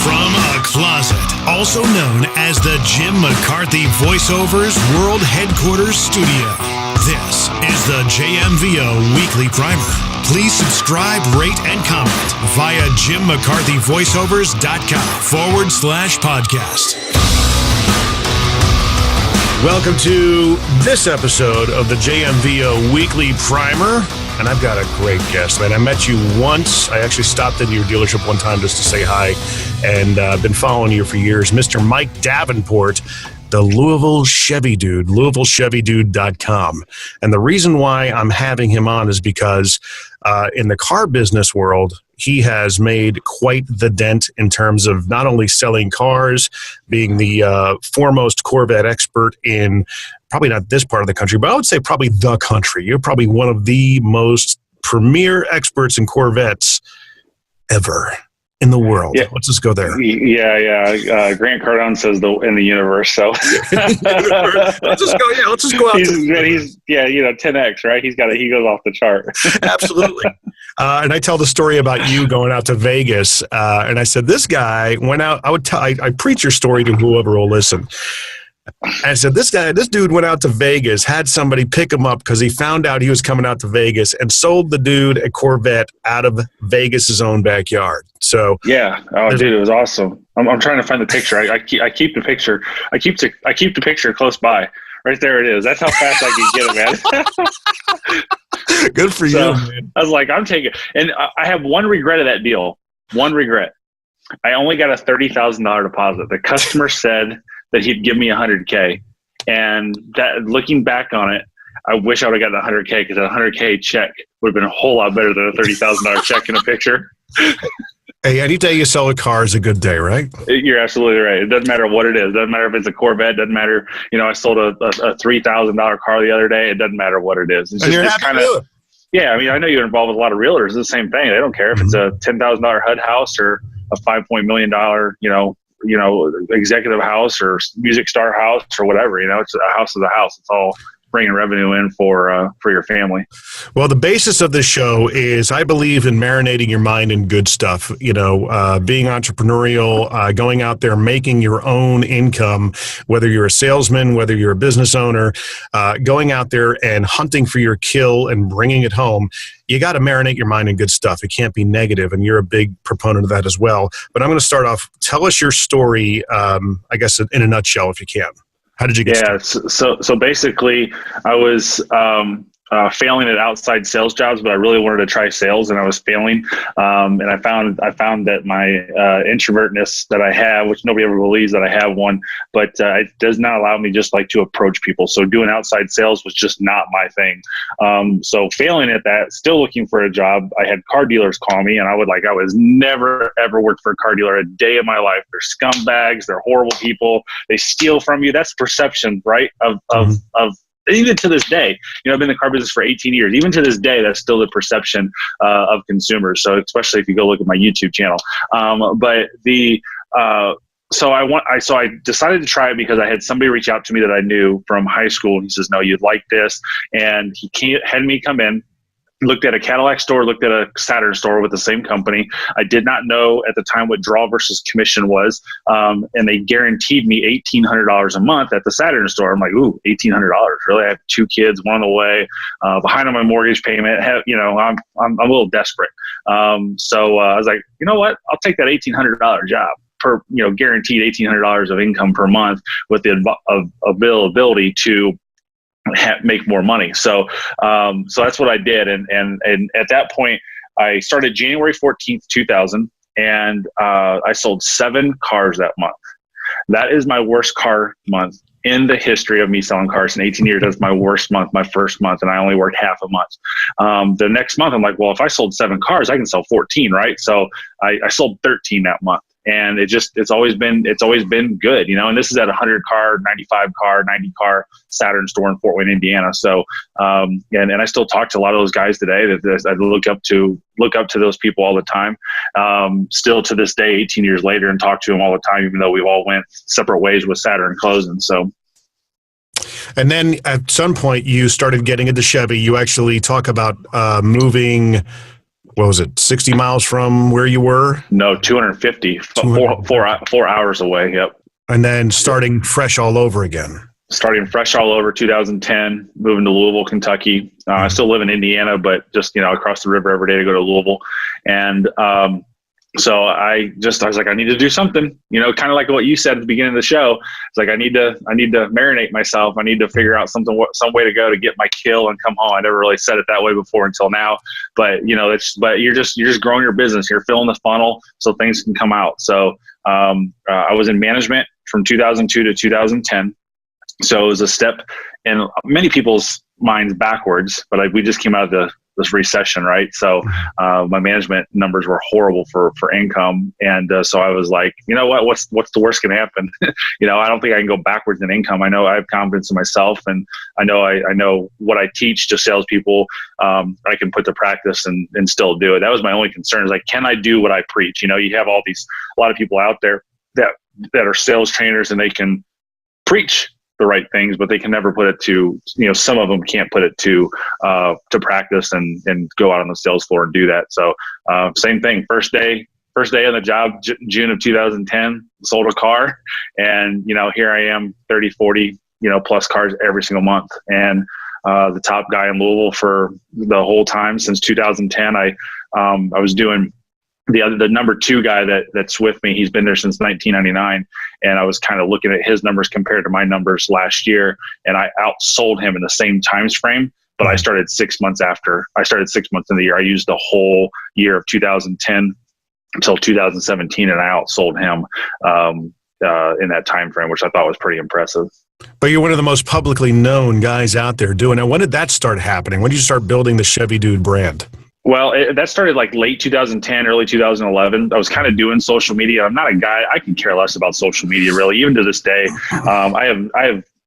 From a closet, also known as the Jim McCarthy Voiceovers World Headquarters Studio, this is the JMVO Weekly Primer. Please subscribe, rate, and comment via jimmccarthyvoiceovers.com/podcast. Welcome to this episode of the JMVO Weekly Primer. And I've got a great guest, man. I met you once. I actually stopped into your dealership one time just to say hi, and I've been following you for years. Mr. Mike Davenport, the Louisville Chevy Dude, LouisvilleChevyDude.com. And the reason why I'm having him on is because in the car business world, he has made quite the dent in terms of not only selling cars, being the foremost Corvette expert in probably not this part of the country, but I would say probably the country. You're probably one of the most premier experts in Corvettes ever in the world. Yeah. Let's just go there. Yeah. Grant Cardone says in the universe. So let's just go. Yeah, let's just go out. He's 10x, right? He goes off the chart. Absolutely. And I tell the story about you going out to Vegas, and I said this guy went out. I preach your story to whoever will listen. I said, this dude went out to Vegas, had somebody pick him up because he found out he was coming out to Vegas, and sold the dude a Corvette out of Vegas's own backyard. So yeah, dude, it was awesome. I'm trying to find the picture. I keep the picture. I keep the picture close by. Right there it is. That's how fast I can get it, man. Good for you, man. I was like, I'm taking it. And I have one regret of that deal. One regret. I only got a $30,000 deposit. The customer said that he'd give me $100K. And that, looking back on it, I wish I would have gotten $100K, because a $100K check would have been a whole lot better than a $30,000 check in a picture. Hey, any day you sell a car is a good day, right? You're absolutely right. It doesn't matter what it is. It doesn't matter if it's a Corvette. It doesn't matter. I sold a $3,000 car the other day. It doesn't matter what it is. And you're happy to do it. Yeah, I know you're involved with a lot of realtors. It's the same thing. They don't care if it's a $10,000 HUD house or a $5 million, executive house or music star house or whatever. It's a house is a house. It's all bringing revenue in for your family. Well, the basis of this show is I believe in marinating your mind in good stuff. Being entrepreneurial, going out there, making your own income, whether you're a salesman, whether you're a business owner, going out there and hunting for your kill and bringing it home. You got to marinate your mind in good stuff. It can't be negative, and you're a big proponent of that as well. But I'm going to start off. Tell us your story, I guess, in a nutshell, if you can. How did you get started? So basically, I was failing at outside sales jobs, but I really wanted to try sales, and I was failing. And I found that my introvertness that I have, which nobody ever believes that I have one, but it does not allow me just to approach people. So doing outside sales was just not my thing. So failing at that, still looking for a job. I had car dealers call me, and I was never ever worked for a car dealer a day of my life. They're scumbags. They're horrible people. They steal from you. That's perception, right? Of even to this day, I've been in the car business for 18 years. Even to this day, that's still the perception of consumers. So especially if you go look at my YouTube channel. So I decided to try it because I had somebody reach out to me that I knew from high school. He says, "No, you'd like this," and he had me come in. Looked at a Cadillac store, looked at a Saturn store with the same company. I did not know at the time what draw versus commission was, and they guaranteed me $1,800 a month at the Saturn store. I'm like, ooh, $1,800, really? I have 2 kids, one on the way, behind on my mortgage payment. I'm a little desperate. So I was like, you know what? I'll take that $1,800 job per, guaranteed $1,800 of income per month with the availability to make more money. So that's what I did. And at that point, I started January 14th, 2000, and I sold 7 cars that month. That is my worst car month in the history of me selling cars in 18 years. That's my worst month, my first month, and I only worked half a month. The next month, I'm like, well, if I sold 7 cars, I can sell 14, right? So I sold 13 that month. And it's always been good, and this is at 100 car, 95 car, 90 car Saturn store in Fort Wayne, Indiana. So, and I still talk to a lot of those guys today that I look up to those people all the time. Still to this day, 18 years later, and talk to them all the time, even though we've all went separate ways with Saturn closing. So. And then at some point you started getting into Chevy. You actually talk about moving what was it, 60 miles from where you were? No, 250, 4 hours away. Yep. And then starting fresh all over again. Starting fresh all over 2010, moving to Louisville, Kentucky. I still live in Indiana, but just, across the river every day to go to Louisville. And, so I was like, I need to do something, kind of like what you said at the beginning of the show. It's like, I need to marinate myself. I need to figure out some way to go to get my kill and come home. I never really said it that way before until now, but but you're just growing your business. You're filling the funnel so things can come out. So, I was in management from 2002 to 2010. So it was a step in many people's minds backwards, but we just came out of this recession, right? So my management numbers were horrible for income, and so I was like, you know what? What's the worst going to happen? I don't think I can go backwards in income. I know I have confidence in myself, and I know what I teach to salespeople. I can put to practice and still do it. That was my only concern. Is like, can I do what I preach? You have a lot of people out there that are sales trainers, and they can preach the right things, but they can never put it to, some of them can't put it to practice and go out on the sales floor and do that. So same thing, first day on the job, June of 2010, sold a car, and, here I am 30, 40, plus cars every single month. And the top guy in Louisville for the whole time since 2010, I was doing the number two guy that's with me. He's been there since 1999. And I was kind of looking at his numbers compared to my numbers last year, and I outsold him in the same time frame. But I started 6 months after. I started 6 months in the year. I used the whole year of 2010 until 2017, and I outsold him in that time frame, which I thought was pretty impressive. But you're one of the most publicly known guys out there doing it. When did that start happening? When did you start building the Chevy Dude brand? Well, that started like late 2010, early 2011. I was kind of doing social media. I'm not a guy, I can care less about social media really, even to this day.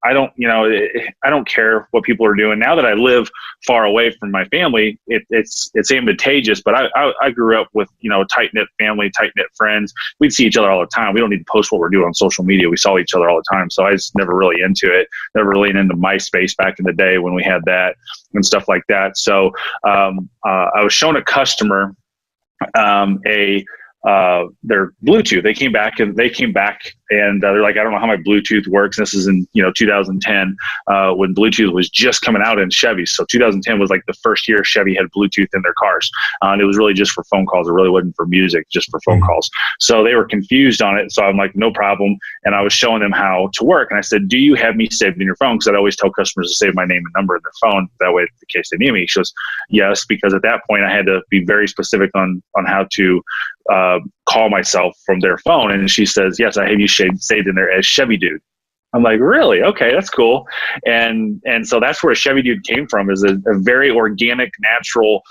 I don't care what people are doing. Now that I live far away from my family, it's advantageous, but I grew up with, tight-knit family, tight-knit friends. We'd see each other all the time. We don't need to post what we're doing on social media. We saw each other all the time. So I was never really into it, never really into MySpace back in the day when we had that and stuff like that. So I was showing a customer their Bluetooth. They came back and they're like, I don't know how my Bluetooth works. This is in 2010 when Bluetooth was just coming out in Chevy. So 2010 was like the first year Chevy had Bluetooth in their cars, and it was really just for phone calls. It really wasn't for music, just for phone calls. So they were confused on it. So I'm like, no problem. And I was showing them how to work. And I said, do you have me saved in your phone? Because I'd always tell customers to save my name and number in their phone. That way, in case they need me. She goes, yes, because at that point I had to be very specific on how to call myself from their phone. And she says, yes, I have you saved in there as Chevy Dude. I'm like, really? Okay, that's cool. And so that's where Chevy Dude came from, is a very organic, natural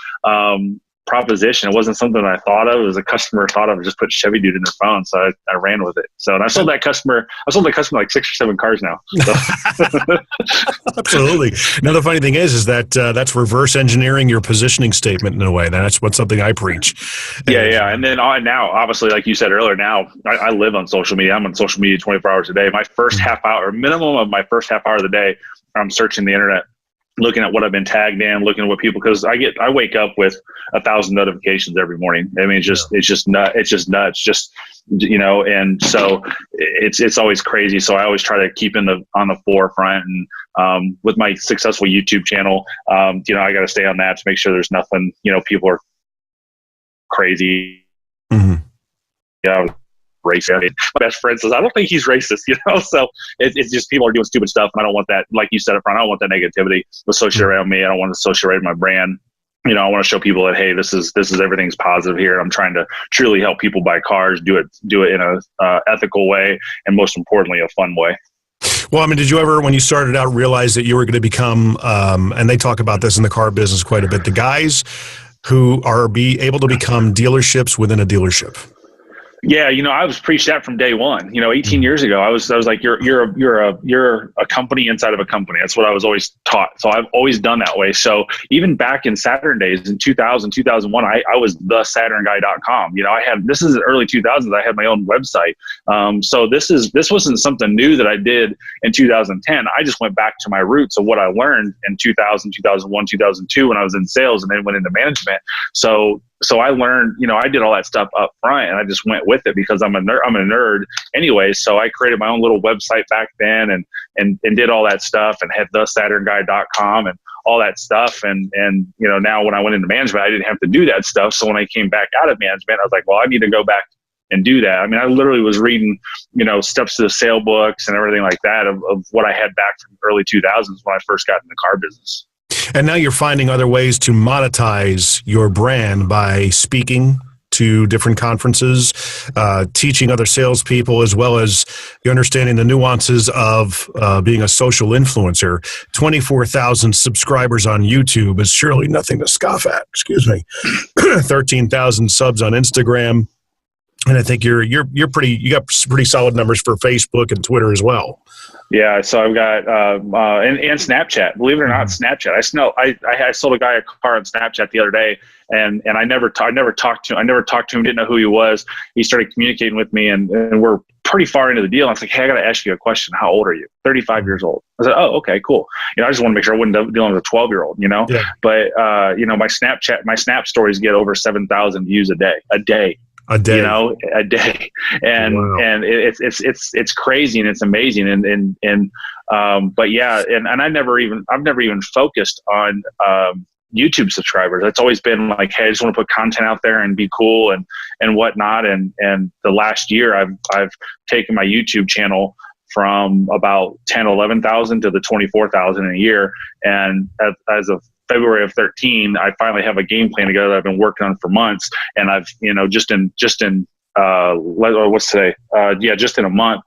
proposition. It wasn't something I thought of. It was a customer thought of, just put Chevy Dude in their phone. So I ran with it. So, and I sold that customer like 6 or 7 cars now. So. Absolutely. Now, the funny thing is that that's reverse engineering your positioning statement in a way. That's something I preach. Yeah. And then now, obviously, like you said earlier, now I live on social media. I'm on social media 24 hours a day. My first half hour, minimum of my first half hour of the day, I'm searching the internet, looking at what I've been tagged in, looking at what people, because I wake up with 1,000 notifications every morning. I mean, it's just nuts, and so it's always crazy. So I always try to keep on the forefront, and with my successful YouTube channel, I got to stay on that to make sure there's nothing, people are crazy. Mm-hmm. Yeah. Racist. My best friend says, I don't think he's racist, so it's just people are doing stupid stuff, and I don't want that, like you said up front, I don't want that negativity associated around me. I don't want to associate my brand. I want to show people that, hey, this is everything's positive here. I'm trying to truly help people buy cars, do it in a ethical way, and most importantly, a fun way. Well, I mean, did you ever, when you started out, realize that you were going to become, and they talk about this in the car business quite a bit, the guys who are able to become dealerships within a dealership? Yeah, I was preached that from day one. 18 years ago, I was like, you're a company inside of a company. That's what I was always taught. So I've always done that way. So even back in Saturn days in 2000, 2001, I was the SaturnGuy.com. This is the early 2000s. I had my own website. So this wasn't something new that I did in 2010. I just went back to my roots of what I learned in 2000, 2001, 2002 when I was in sales, and then went into management. So so I learned, I did all that stuff up front, and I just went with it because I'm a nerd anyway. So I created my own little website back then, and did all that stuff, and had thesaturnguy.com and all that stuff. And now when I went into management, I didn't have to do that stuff. So when I came back out of management, I was like, well, I need to go back and do that. I mean, I literally was reading, steps to the sale books and everything like that of what I had back from the early 2000s when I first got in the car business. And now you're finding other ways to monetize your brand by speaking to different conferences, teaching other salespeople, as well as you're understanding the nuances of being a social influencer. 24,000 subscribers on YouTube is surely nothing to scoff at. Excuse me. 13,000 subs on Instagram. And I think you got pretty solid numbers for Facebook and Twitter as well. Yeah, so I've got and Snapchat. Believe it or not, Snapchat. I sold a guy a car on Snapchat the other day, and I never talked to him. Didn't know who he was. He started communicating with me, and we're pretty far into the deal. I was like, hey, I got to ask you a question. How old are you? 35 years old. I said, oh, okay, cool. I just want to make sure I wasn't dealing with a 12-year-old. Yeah. But my Snap stories get over 7,000 views a day. A day, and wow. and it's crazy and it's amazing but yeah, and I've never even focused on YouTube subscribers. It's always been like, hey, I just want to put content out there and be cool and whatnot. And the last year I've taken my YouTube channel from about 10-11,000 to the 24,000 a year, and as of February of 13, I finally have a game plan together that I've been working on for months. And I've, just in what's today? Just in a month,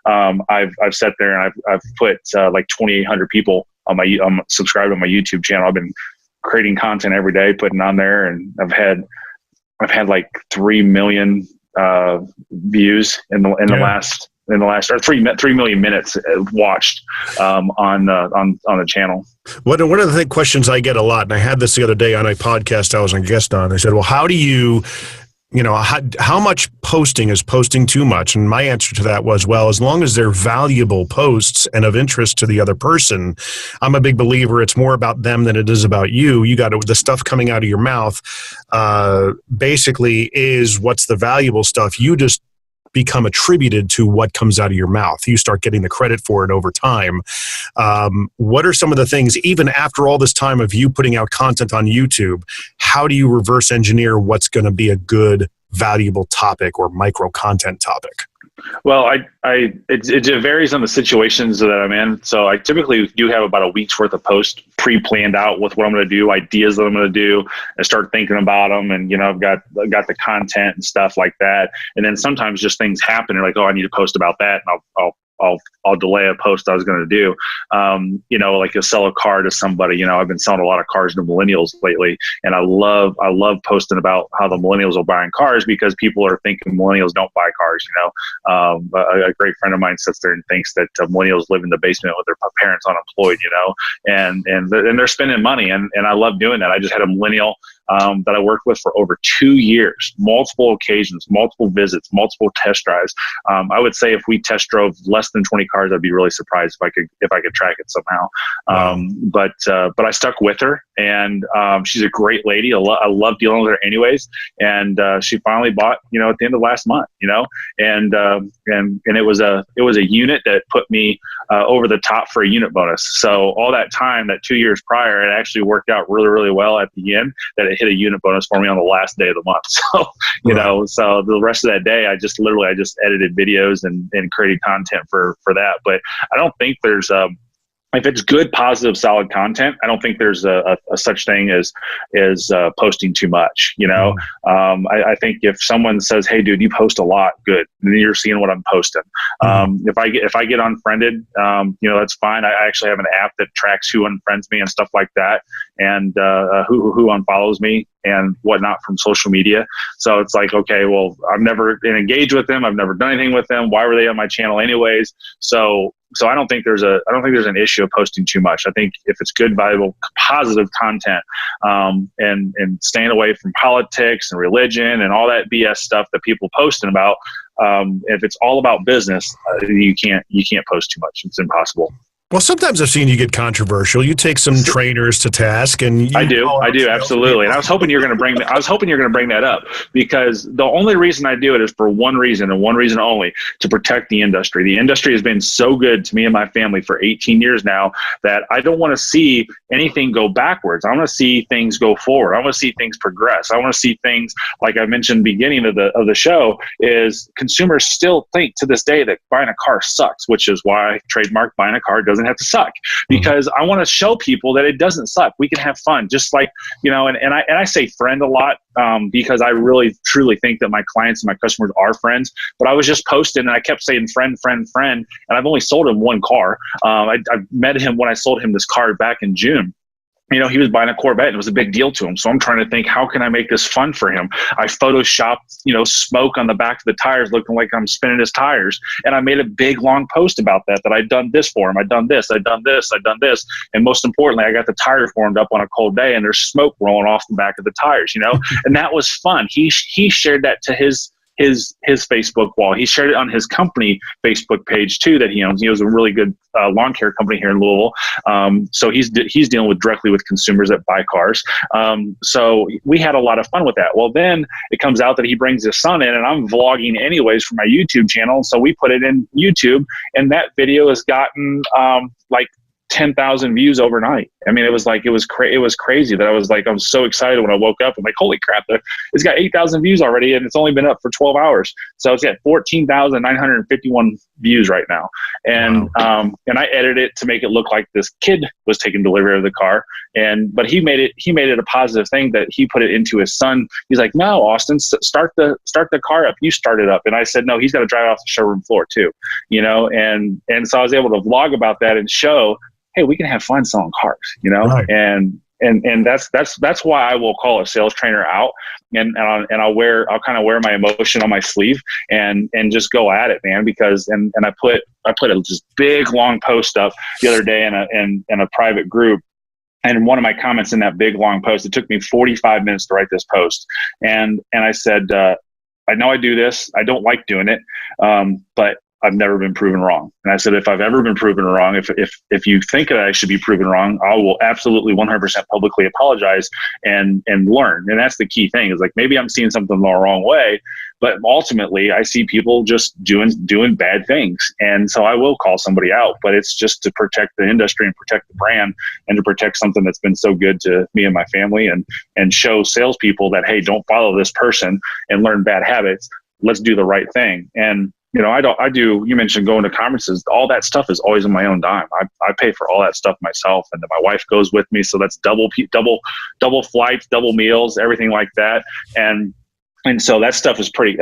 I've sat there and I've put like 2,800 people on my subscribed to my YouTube channel. I've been creating content every day, putting on there, and I've had like 3 million views in the last. Or 3 million minutes watched on the channel. One of the questions I get a lot, and I had this the other day on a podcast I was a guest on. I said, well, how do you how much posting is posting too much? And my answer to that was, well, as long as they're valuable posts and of interest to the other person, I'm a big believer it's more about them than it is about you. You got the stuff coming out of your mouth basically is what's the valuable stuff. You just become attributed to what comes out of your mouth. You start getting the credit for it over time. What are some of the things, even after all this time of you putting out content on YouTube, how do you reverse engineer what's going to be a good, valuable topic or micro content topic? Well, it varies on the situations that I'm in. So I typically do have about a week's worth of posts pre-planned out with what I'm going to do, ideas that I'm going to do, and start thinking about them. And I've got the content and stuff like that. And then sometimes just things happen. And like, oh, I need to post about that, and I'll delay a post I was going to do. Like you'll sell a car to somebody. I've been selling a lot of cars to millennials lately, and I love posting about how the millennials are buying cars because people are thinking millennials don't buy cars. A great friend of mine sits there and thinks that millennials live in the basement with their parents unemployed. And they're spending money, and I love doing that. I just had a millennial that I worked with for over 2 years, multiple occasions, multiple visits, multiple test drives. I would say if we test drove less than 20 cars, I'd be really surprised if I could track it somehow. Wow. But I stuck with her, and she's a great lady. I love dealing with her anyways. And she finally bought, at the end of last month, and it was a unit that put me over the top for a unit bonus. So all that time, that 2 years prior, it actually worked out really, really well at the end that it hit a unit bonus for me on the last day of the month. So, so the rest of that day, I just edited videos and created content for that. But I don't think there's if it's good, positive, solid content, I don't think there's a such thing as posting too much. I think if someone says, "Hey, dude, you post a lot," good, then you're seeing what I'm posting. If I get unfriended, that's fine. I actually have an app that tracks who unfriends me and stuff like that, and who unfollows me and whatnot from social media. So it's like, okay, well, I've never been engaged with them. I've never done anything with them. Why were they on my channel anyways? So I don't think there's an issue of posting too much. I think if it's good, valuable, positive content, and staying away from politics and religion and all that BS stuff that people posting about, if it's all about business, you can't post too much. It's impossible. Well, sometimes I've seen you get controversial. You take some trainers to task, and I do, absolutely. And I was hoping you're going to bring that up, because the only reason I do it is for one reason and one reason only: to protect the industry. The industry has been so good to me and my family for 18 years now that I don't want to see anything go backwards. I want to see things go forward. I want to see things progress. I want to see things, like I mentioned beginning of the show, is consumers still think to this day that buying a car sucks, which is why I trademark buying a car doesn't have to suck, because I want to show people that it doesn't suck. We can have fun, just like, and I say friend a lot, because I really truly think that my clients and my customers are friends. But I was just posting and I kept saying friend, and I've only sold him one car. I met him when I sold him this car back in June. He was buying a Corvette, and it was a big deal to him. So I'm trying to think, how can I make this fun for him? I photoshopped, smoke on the back of the tires, looking like I'm spinning his tires. And I made a big, long post about that I'd done this for him. I'd done this. And most importantly, I got the tires warmed up on a cold day, and there's smoke rolling off the back of the tires, and that was fun. He shared that to his Facebook wall. He shared it on his company Facebook page too, that he owns. He owns a really good lawn care company here in Louisville. So he's dealing directly with consumers that buy cars. So we had a lot of fun with that. Well, then it comes out that he brings his son in, and I'm vlogging anyways for my YouTube channel. So we put it in YouTube, and that video has gotten like 10,000 views overnight. I mean, it was crazy that I was so excited when I woke up. I'm like, holy crap, it's got 8,000 views already, and it's only been up for 12 hours. So it's got 14,951 views right now. And wow. And I edited it to make it look like this kid was taking delivery of the car. But he made it a positive thing, that he put it into his son. He's like, no, Austin, start the car up. You start it up. And I said, no, he's got to drive off the showroom floor too, and so I was able to vlog about that and show, hey, we can have fun selling cars, right. And that's why I will call a sales trainer out, and I'll kind of wear my emotion on my sleeve and just go at it, man. Because I put a just big long post up the other day in a private group. And one of my comments in that big long post, it took me 45 minutes to write this post, and I said, I know I do this. I don't like doing it, but I've never been proven wrong. And I said, if I've ever been proven wrong, if you think that I should be proven wrong, I will absolutely 100% publicly apologize and learn. And that's the key thing, is like, maybe I'm seeing something the wrong way, but ultimately I see people just doing bad things. And so I will call somebody out, but it's just to protect the industry and protect the brand, and to protect something that's been so good to me and my family, and show salespeople that, hey, don't follow this person and learn bad habits. Let's do the right thing. And you mentioned going to conferences. All that stuff is always on my own dime. I pay for all that stuff myself, and then my wife goes with me. So that's double flights, double meals, everything like that. And so that stuff's pretty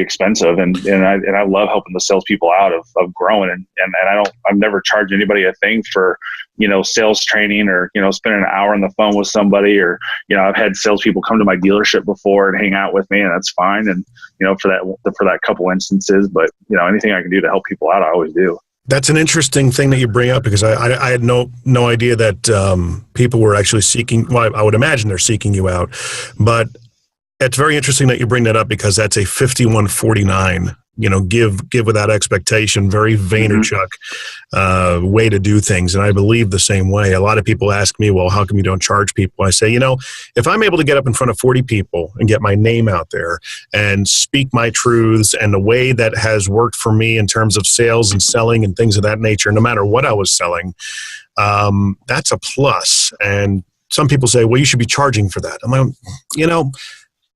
expensive. And I love helping the salespeople out of growing. And I've never charged anybody a thing for, sales training, or, spending an hour on the phone with somebody, or, I've had salespeople come to my dealership before and hang out with me, and that's fine. And, for that couple instances, but, anything I can do to help people out, I always do. That's an interesting thing that you bring up, because I had no idea that people were actually seeking. Well, I would imagine they're seeking you out, but it's very interesting that you bring that up, because that's a 5149, give without expectation, very Vaynerchuk way to do things. And I believe the same way. A lot of people ask me, well, how come you don't charge people? I say, if I'm able to get up in front of 40 people and get my name out there and speak my truths, and the way that has worked for me in terms of sales and selling and things of that nature, no matter what I was selling, that's a plus. And some people say, well, you should be charging for that. I'm like,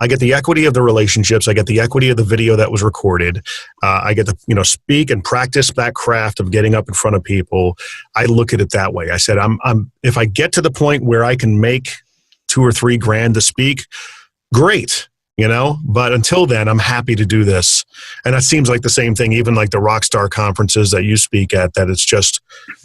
I get the equity of the relationships. I get the equity of the video that was recorded. I get to, speak and practice that craft of getting up in front of people. I look at it that way. I said, if I get to the point where I can make $2,000 or $3,000 to speak, great. But until then, I'm happy to do this. And that seems like the same thing, even like the Rockstar conferences that you speak at, that it's just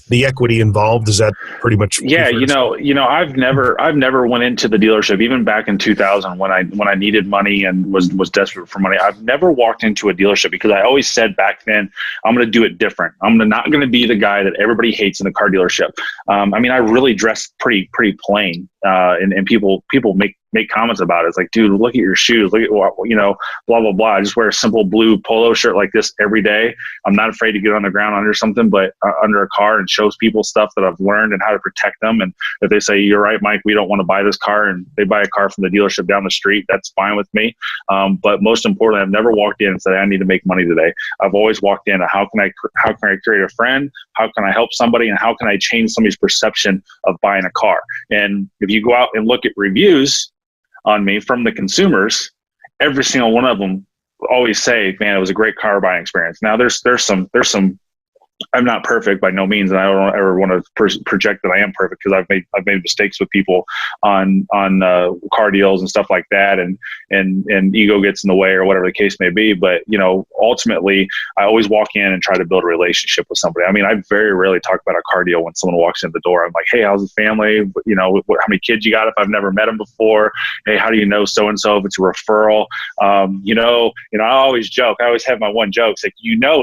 the equity involved. Is that pretty much? Yeah. I've never went into the dealership, even back in 2000 when I needed money and was desperate for money. I've never walked into a dealership, because I always said back then, I'm going to do it different. I'm not going to be the guy that everybody hates in the car dealership. I really dress pretty plain. And people make make comments about it. It's like, dude, look at your shoes. Look at, blah, blah, blah. I just wear a simple blue polo shirt like this every day. I'm not afraid to get on the ground under something, but under a car, and shows people stuff that I've learned and how to protect them. And if they say, you're right, Mike, we don't want to buy this car, and they buy a car from the dealership down the street, that's fine with me. But most importantly, I've never walked in and said, I need to make money today. I've always walked in, how can I create a friend? How can I help somebody? And how can I change somebody's perception of buying a car? And if you go out and look at reviews on me from the consumers, every single one of them always say, man, it was a great car buying experience. Now there's some, I'm not perfect by no means, and I don't ever want to project that I am perfect, because I've made mistakes with people on car deals and stuff like that, and ego gets in the way or whatever the case may be. But ultimately, I always walk in and try to build a relationship with somebody. I mean, I very rarely talk about a car deal when someone walks in the door. I'm like, hey, how's the family? How many kids you got? If I've never met them before, hey, how do you know so and so? If it's a referral, I always joke. I always have my one joke. It's like,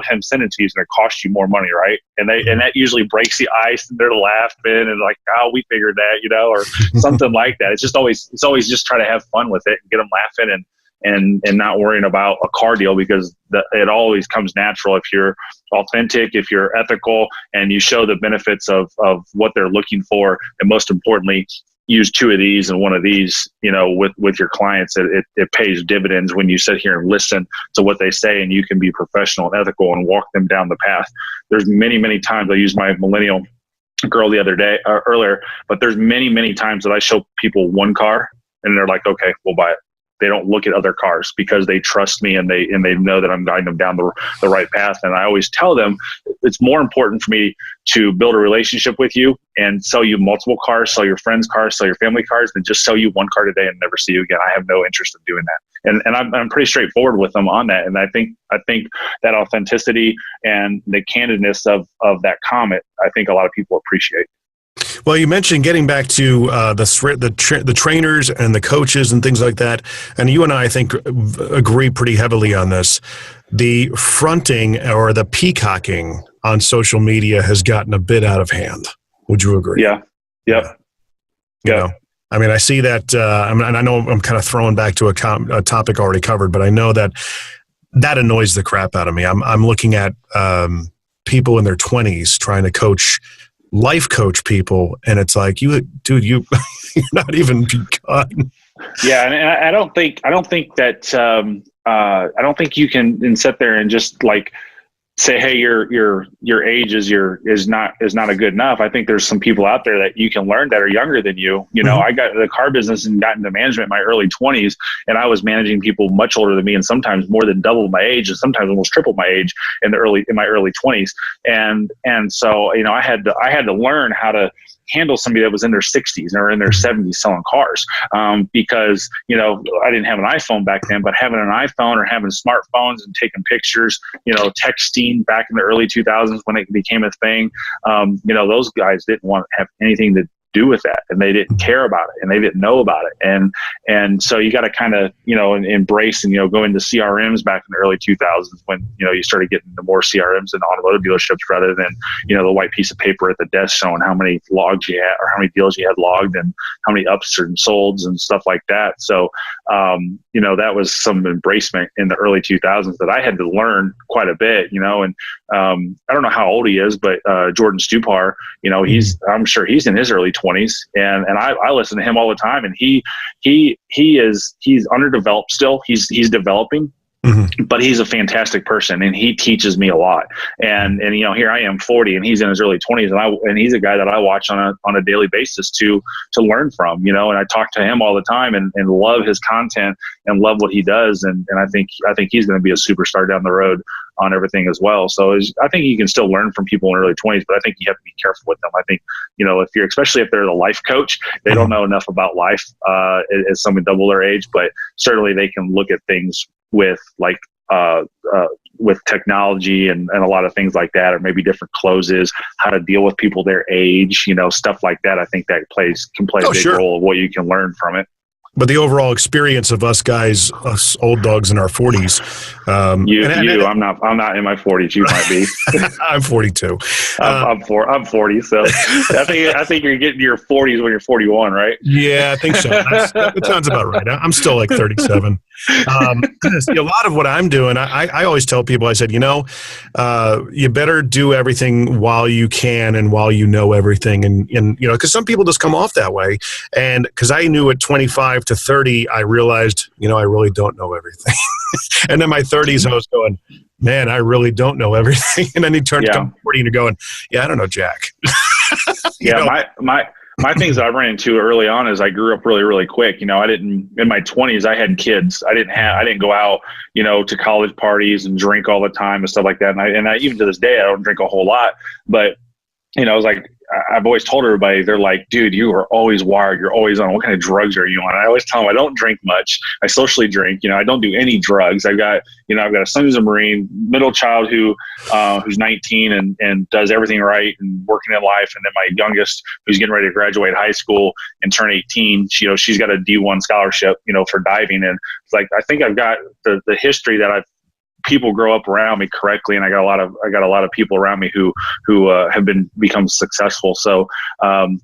him sending to you is going to cost you more money, right? And that usually breaks the ice, and they're laughing and like, oh, we figured that, or something like that. It's always just try to have fun with it and get them laughing and not worrying about a car deal, because it always comes natural if you're authentic, if you're ethical, and you show the benefits of what they're looking for. And most importantly, use two of these and one of these, with your clients. It pays dividends when you sit here and listen to what they say, and you can be professional and ethical and walk them down the path. There's many, many times I use my millennial girl earlier, but there's many, many times that I show people one car and they're like, okay, we'll buy it. They don't look at other cars because they trust me, and they know that I'm guiding them down the right path. And I always tell them it's more important for me to build a relationship with you and sell you multiple cars, sell your friends' cars, sell your family cars, than just sell you one car today and never see you again. I have no interest in doing that. And I'm pretty straightforward with them on that. And I think that authenticity and the candidness of that comment, I think a lot of people appreciate. Well, you mentioned getting back to the trainers and the coaches and things like that, and you and I think agree pretty heavily on this. The fronting or the peacocking on social media has gotten a bit out of hand. Would you agree? Yeah. Yep. Yeah. I mean, I see that, and I know I'm kind of throwing back to a topic already covered, but I know that annoys the crap out of me. I'm looking at people in their 20s trying to life coach people, and it's like, you're not even begun. Yeah, and I don't think that I don't think you can sit there and just like say, hey, your age is not a good enough. I think there's some people out there that you can learn that are younger than you. I got the car business and got into management in my early 20s, and I was managing people much older than me, and sometimes more than double my age, and sometimes almost triple my age in my early 20s. And so I had to learn how to handle somebody that was in their 60s or in their 70s selling cars, because I didn't have an iPhone back then, but having an iPhone or having smartphones and taking pictures, texting back in the early 2000s when it became a thing, those guys didn't want to have anything to do with that, and they didn't care about it, and they didn't know about it, and so you got to kind of embrace and go into CRMs back in the early 2000s when you started getting into more CRMs in automotive dealerships rather than the white piece of paper at the desk showing how many logs you had or how many deals you had logged and how many ups and solds and stuff like that. So that was some embracement in the early 2000s that I had to learn quite a bit, and I don't know how old he is, but Jordan Stupar, I'm sure he's in his early 20s, and I listen to him all the time, and he's underdeveloped still. He's developing. Mm-hmm. But he's a fantastic person, and he teaches me a lot. And here I am 40, and he's in his early 20s, and he's a guy that I watch on a daily basis to learn from, and I talk to him all the time and love his content and love what he does. And I think he's going to be a superstar down the road on everything as well. So I think you can still learn from people in early 20s, but I think you have to be careful with them. I think, especially if they're the life coach, they don't know enough about life as someone double their age, but certainly they can look at things with with technology and a lot of things like that, or maybe different closes, how to deal with people their age, stuff like that. I think that can play a big role of what you can learn from it. But the overall experience of us guys, us old dogs in our 40s. I'm not in my 40s. You might be. I'm 42. I'm 40. So I think you're getting to your 40s when you're 41, right? Yeah, I think so. That sounds about right. I'm still like 37. A lot of what I'm doing, I always tell people, I said, you better do everything while you can and while you know everything. And because some people just come off that way. And because I knew at 25 to 30, I realized, I really don't know everything. And in my 30s, I was going, man, I really don't know everything. And then you turn to 40 and you're going, I don't know Jack. My things that I ran into early on is I grew up really, really quick. In my 20s, I had kids. I didn't go out, to college parties and drink all the time and stuff like that. And I even to this day, I don't drink a whole lot, but I was like, I've always told everybody, they're like, dude, you are always wired. You're always on. What kind of drugs are you on? I always tell them I don't drink much. I socially drink. I don't do any drugs. I've got a son who's a Marine, middle child who's 19 and does everything right and working in life. And then my youngest, who's getting ready to graduate high school and turn 18, she's got a D1 scholarship, for diving. And it's like, I think I've got the history that people grow up around me correctly, and I got a lot of people around me who have become successful. So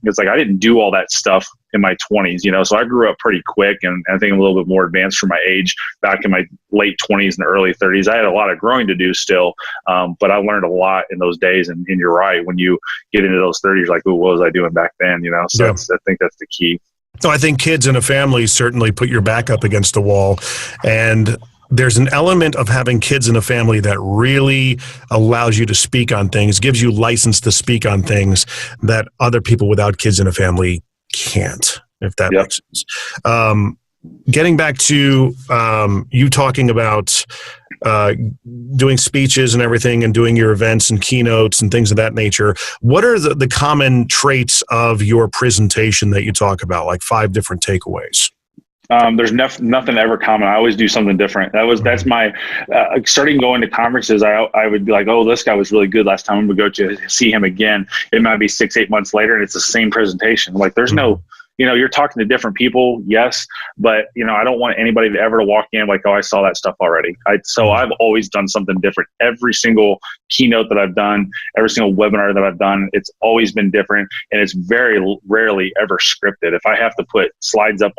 it's like I didn't do all that stuff in my 20s, so I grew up pretty quick, and I think I'm a little bit more advanced for my age. Back in my late 20s and early 30s, I had a lot of growing to do still, but I learned a lot in those days. And you're right, when you get into those 30s, you're like, oh, what was I doing back then? So I think that's the key. So I think kids in a family certainly put your back up against the wall, and there's an element of having kids in a family that really allows you to speak on things, gives you license to speak on things that other people without kids in a family can't, if that makes sense. Getting back to you talking about doing speeches and everything and doing your events and keynotes and things of that nature, what are the common traits of your presentation that you talk about, like 5 different takeaways? There's nothing ever common. I always do something different. That's my starting going to conferences. I would be like, oh, this guy was really good last time. I'm gonna go to see him again. It might be 6-8 months later, and it's the same presentation. Like there's no, you're talking to different people, yes, but I don't want anybody to ever walk in like, oh, I saw that stuff already. So I've always done something different. Every single keynote that I've done, every single webinar that I've done, it's always been different, and it's very rarely ever scripted. If I have to put slides up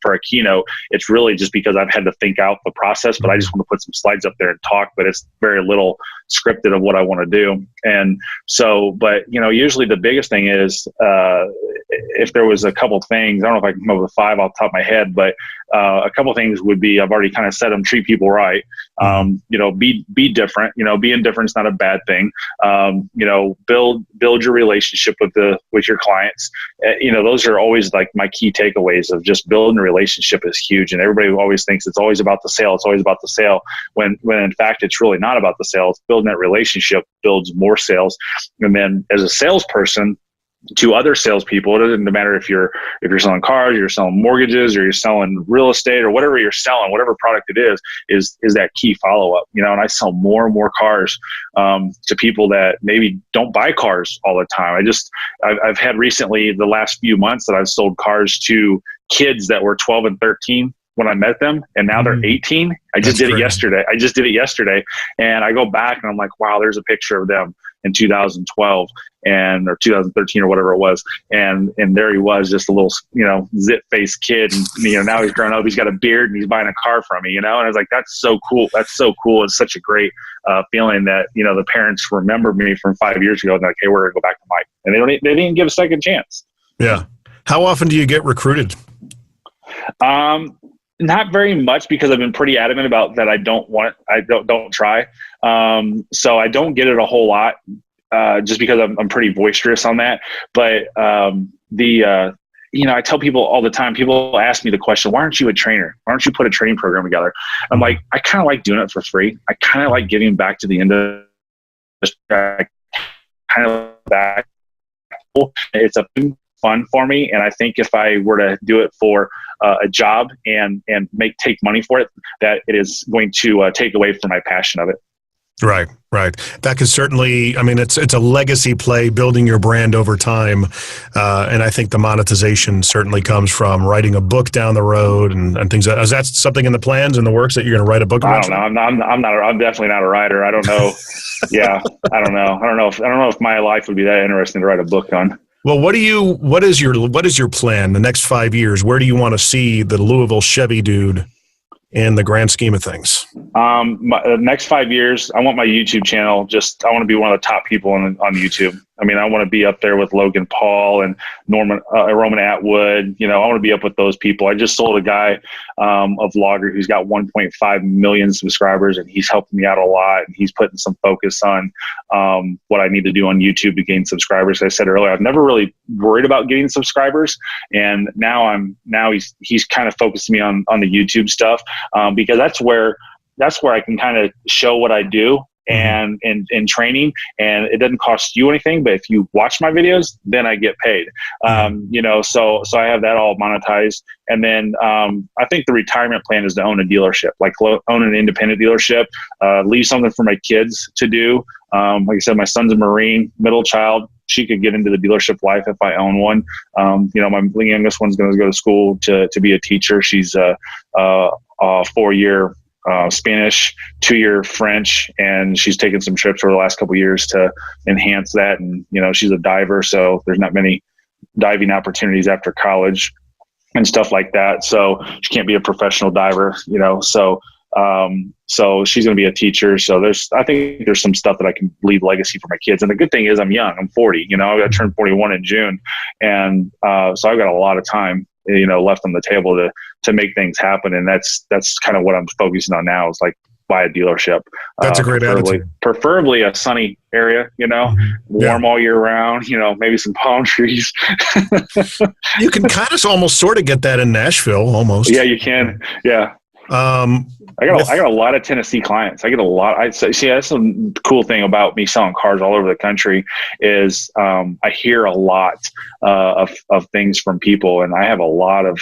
for a keynote, it's really just because I've had to think out the process, but I just want to put some slides up there and talk, but it's very little scripted of what I want to do. And so, but usually the biggest thing is, if there was a couple things, I don't know if I can come up with 5 off the top of my head, but a couple things would be, I've already kind of said them, treat people right. Be different. Being different is not a bad thing. Build your relationship with your clients. Those are always like my key takeaways of just building a relationship is huge. And everybody always thinks it's always about the sale. It's always about the sale. When in fact, it's really not about the sale. It's building that relationship builds more sales. And then as a salesperson, to other salespeople, it doesn't matter if you're selling cars, you're selling mortgages, or you're selling real estate, or whatever you're selling, whatever product it is that key follow-up. And I sell more and more cars to people that maybe don't buy cars all the time. I've had recently, the last few months, that I've sold cars to kids that were 12 and 13 when I met them, and now they're 18. I just did it yesterday. And I go back and I'm like, wow, there's a picture of them in 2012 or 2013 or whatever it was. And there he was, just a little, zit-faced kid. And, now he's grown up, he's got a beard, and he's buying a car from me, and I was like, that's so cool. That's so cool. It's such a great feeling that, the parents remember me from 5 years ago and like, hey, we're going to go back to Mike. And they didn't even give a second chance. Yeah. How often do you get recruited? Not very much, because I've been pretty adamant about that. I don't try. So I don't get it a whole lot, just because I'm pretty boisterous on that. But I tell people all the time, people ask me the question, why aren't you a trainer? Why don't you put a training program together? I'm like, I kind of like doing it for free. I kind of like giving back to the industry. Kind of back. It's a fun for me. And I think if I were to do it for a job and take money for it, that it is going to take away from my passion of it. Right, right. That can certainly, I mean, it's a legacy play, building your brand over time. And I think the monetization certainly comes from writing a book down the road and things. Is that something in the plans, in the works, that you're going to write a book I don't know. eventually? I'm definitely not a writer. I don't know. Yeah. I don't know. I don't know if my life would be that interesting to write a book on. Well, what is your plan the next 5 years? Where do you want to see the Louisville Chevy Dude in the grand scheme of things? The next 5 years, I want my YouTube channel. I want to be one of the top people on YouTube. I mean, I want to be up there with Logan Paul and Roman Atwood. I want to be up with those people. I just sold a guy, a vlogger who's got 1.5 million subscribers, and he's helping me out a lot. And he's putting some focus on what I need to do on YouTube to gain subscribers. As I said earlier, I've never really worried about getting subscribers, and now he's kind of focused me on the YouTube stuff, because that's where I can kind of show what I do and training, and it doesn't cost you anything, but if you watch my videos, then I get paid. So I have that all monetized. And then I think the retirement plan is to own a dealership, like own an independent dealership, leave something for my kids to do. Like I said, my son's a Marine, middle child. She could get into the dealership life if I own one. My youngest one's going to go to school to be a teacher. She's a 4-year Spanish, 2-year French, and she's taken some trips over the last couple of years to enhance that. And, she's a diver, so there's not many diving opportunities after college and stuff like that. So she can't be a professional diver, so she's going to be a teacher. So I think there's some stuff that I can leave legacy for my kids. And the good thing is I'm young, I'm 40, I turned 41 in June. And, so I've got a lot of time, left on the table to make things happen. And that's kind of what I'm focusing on now, is like buy a dealership. That's a great attitude. Preferably a sunny area, warm all year round, maybe some palm trees. You can kind of almost sort of get that in Nashville almost. Yeah, you can. Yeah. I got a lot of Tennessee clients. I get a lot. That's the cool thing about me selling cars all over the country is I hear a lot of things from people, and I have a lot of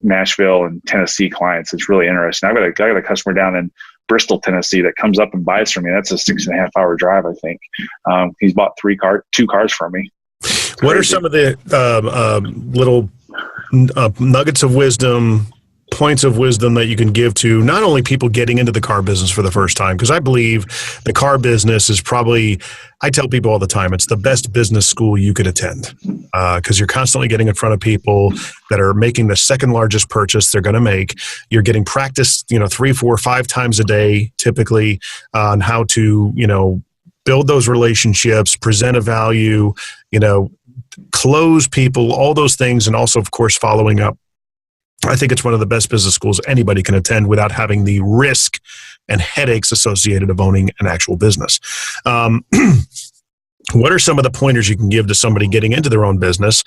Nashville and Tennessee clients. It's really interesting. I got a customer down in Bristol, Tennessee, that comes up and buys from me. That's a 6.5 hour drive, I think. He's bought 2 cars from me. Crazy. What are some of the little nuggets of wisdom, points of wisdom that you can give to not only people getting into the car business for the first time? Because I believe the car business is probably, I tell people all the time, it's the best business school you could attend, because you're constantly getting in front of people that are making the second largest purchase they're going to make. You're getting practice, 3, 4, 5 times a day, typically, on how to, build those relationships, present a value, close people, all those things. And also, of course, following up. I think it's one of the best business schools anybody can attend without having the risk and headaches associated of owning an actual business. What are some of the pointers you can give to somebody getting into their own business,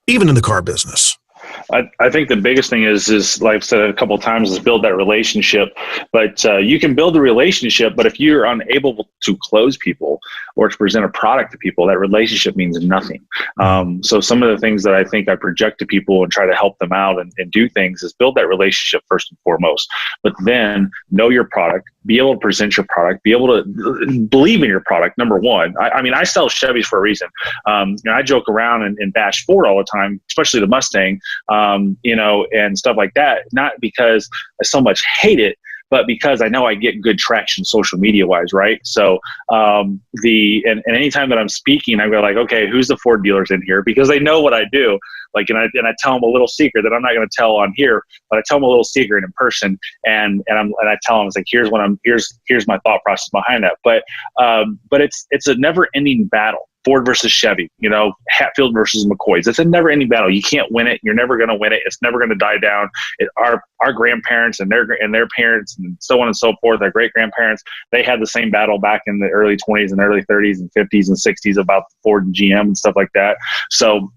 even in the car business? I think the biggest thing is like I've said a couple of times, is build that relationship. But you can build a relationship, but if you're unable to close people or to present a product to people, that relationship means nothing. So some of the things that I think I project to people and try to help them out and do things is build that relationship first and foremost. But then know your product, be able to present your product, be able to believe in your product, number one. I mean, I sell Chevys for a reason. I joke around and bash Ford all the time, especially the Mustang, and stuff like that. Not because I so much hate it, but because I know I get good traction social media wise, right? So and anytime that I'm speaking, I go like, okay, who's the Ford dealers in here? Because they know what I do. Like, and I tell them a little secret that I'm not going to tell on here, but I tell them a little secret in person, and I tell them, it's like, here's my thought process behind that. But it's a never ending battle. Ford versus Chevy, Hatfield versus McCoy's. It's a never-ending battle. You can't win it. You're never going to win it. It's never going to die down. Our grandparents and their parents and so on and so forth, their great-grandparents, they had the same battle back in the early 20s and early 30s and 50s and 60s about Ford and GM and stuff like that. So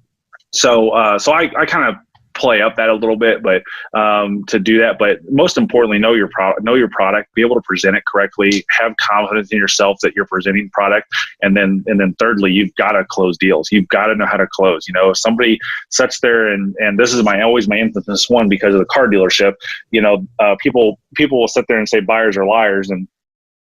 I kind of play up that a little bit, but to do that. But most importantly, know your product, be able to present it correctly, have confidence in yourself that you're presenting product, and then thirdly, you've got to close deals. You've got to know how to close. If somebody sits there and this is always my infamous one because of the car dealership. People will sit there and say buyers are liars, and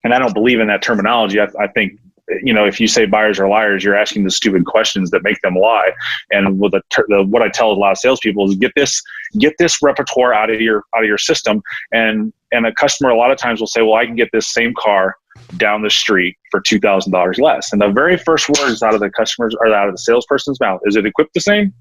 And I don't believe in that terminology. I think, if you say buyers are liars, you're asking the stupid questions that make them lie. And with what I tell a lot of salespeople is get this repertoire out of your system. And a customer a lot of times will say, well, I can get this same car down the street for $2,000 less. And the very first words out of the salesperson's mouth, is it equipped the same?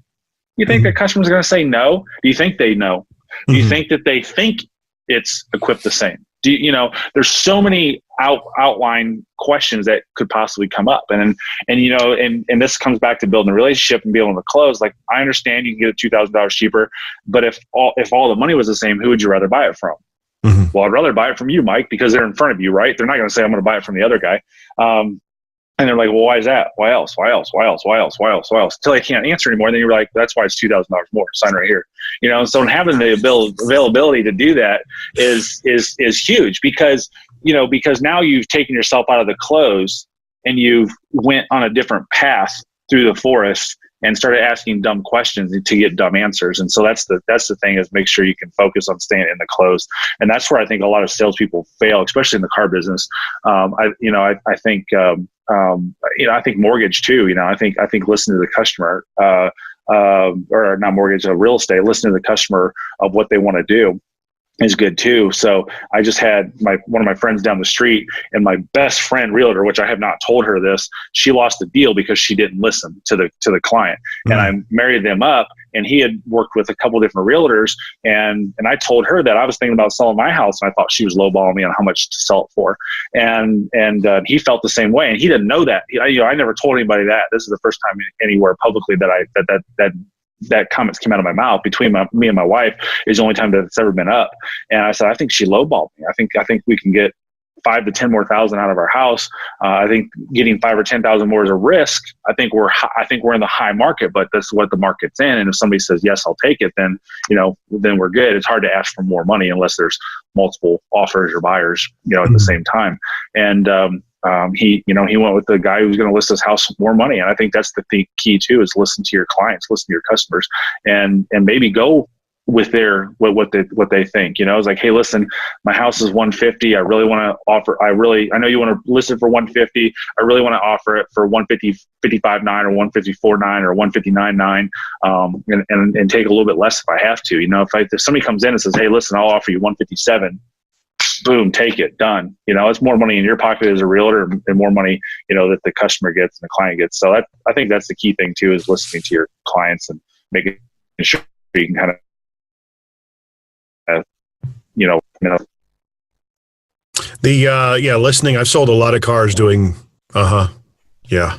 You think the customer's going to say no? Do you think they know? Do you think that they think it's equipped the same? There's so many outline questions that could possibly come up. And this comes back to building a relationship and being able to close. Like, I understand you can get it $2,000 cheaper, but if all the money was the same, who would you rather buy it from? Well, I'd rather buy it from you, Mike, because they're in front of you, right? They're not going to say, I'm going to buy it from the other guy. And they're like, well, why is that? Why else? Why else? Why else? Why else? Why else? Why else? Until they can't answer anymore. And then you're like, that's why it's $2,000 more. Sign right here. So having the availability to do that is huge, because now you've taken yourself out of the close and you've went on a different path through the forest and started asking dumb questions to get dumb answers. And so that's the thing, is make sure you can focus on staying in the close. And that's where I think a lot of salespeople fail, especially in the car business. I think mortgage too. I think listen to the customer, or not mortgage, real estate. Listen to the customer of what they want to do is good too. So I just had one of my friends down the street, and my best friend realtor, which I have not told her this, she lost the deal because she didn't listen to the client. And I married them up, and he had worked with a couple of different realtors, and I told her that I was thinking about selling my house, and I thought she was lowballing me on how much to sell it for. And he felt the same way, and he didn't know that. I never told anybody that. This is the first time anywhere publicly that comments came out of my mouth. Between me and my wife is the only time that it's ever been up. And I said, I think she lowballed me. I think we can get 5 to 10 more thousand out of our house. I think getting 5 or 10,000 more is a risk. I think we're in the high market, but that's what the market's in. And if somebody says, yes, I'll take it, then we're good. It's hard to ask for more money unless there's multiple offers or buyers, at the same time. And, he went with the guy who's going to list his house for more money. And I think that's the key too, is listen to your clients, listen to your customers, and maybe go with what they think. It's like, hey, listen, my house is 150. I really want to offer, I know you want to list it for 150. I really want to offer it for 155.9 or 154.9 or 159.9, and take a little bit less if I have to. If somebody comes in and says, hey, listen, I'll offer you 157. Boom, take it, done. It's more money in your pocket as a realtor, and more money, that the customer gets and the client gets. So I think that's the key thing too, is listening to your clients and making sure you can kind of, listening. I've sold a lot of cars doing, yeah.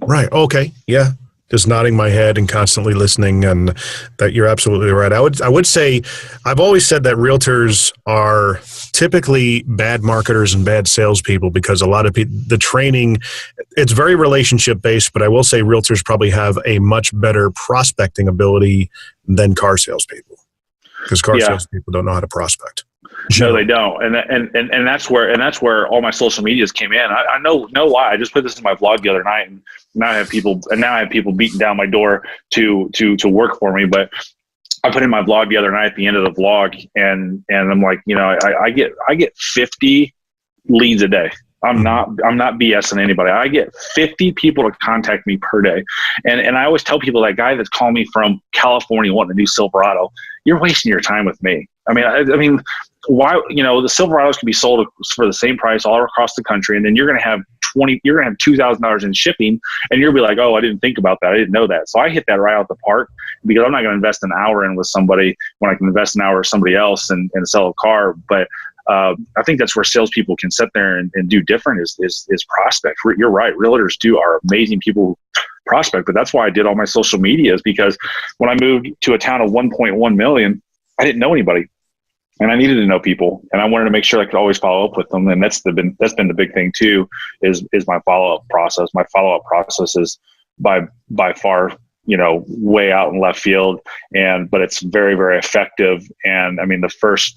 Right. Okay. Yeah. Just nodding my head and constantly listening, and that you're absolutely right. I would say, I've always said that realtors are typically bad marketers and bad salespeople, because a lot of people, the training, it's very relationship based, but I will say realtors probably have a much better prospecting ability than car salespeople, because car salespeople don't know how to prospect. No, they don't, and that's where all my social medias came in. I know why. I just put this in my vlog the other night, and now I have people beating down my door to work for me. But I put in my vlog the other night at the end of the vlog, and I'm like, I get 50 leads a day. I'm not BSing anybody. I get 50 people to contact me per day, and I always tell people, that guy that's calling me from California wanting a new Silverado, you're wasting your time with me. I mean, why? The Silverados can be sold for the same price all across the country, and then you're going to have $2,000 in shipping, and you'll be like, oh, I didn't think about that. I didn't know that. So I hit that right out the park, because I'm not going to invest an hour in with somebody when I can invest an hour with somebody else and sell a car. But I think that's where salespeople can sit there and do different is prospect. You're right. Realtors are amazing people who prospect, but that's why I did all my social media, is because when I moved to a town of 1.1 million, I didn't know anybody. And I needed to know people, and I wanted to make sure I could always follow up with them. And that's been the big thing too, is my follow-up process. My follow-up process is by far way out in left field, but it's very, very effective. And I mean, the first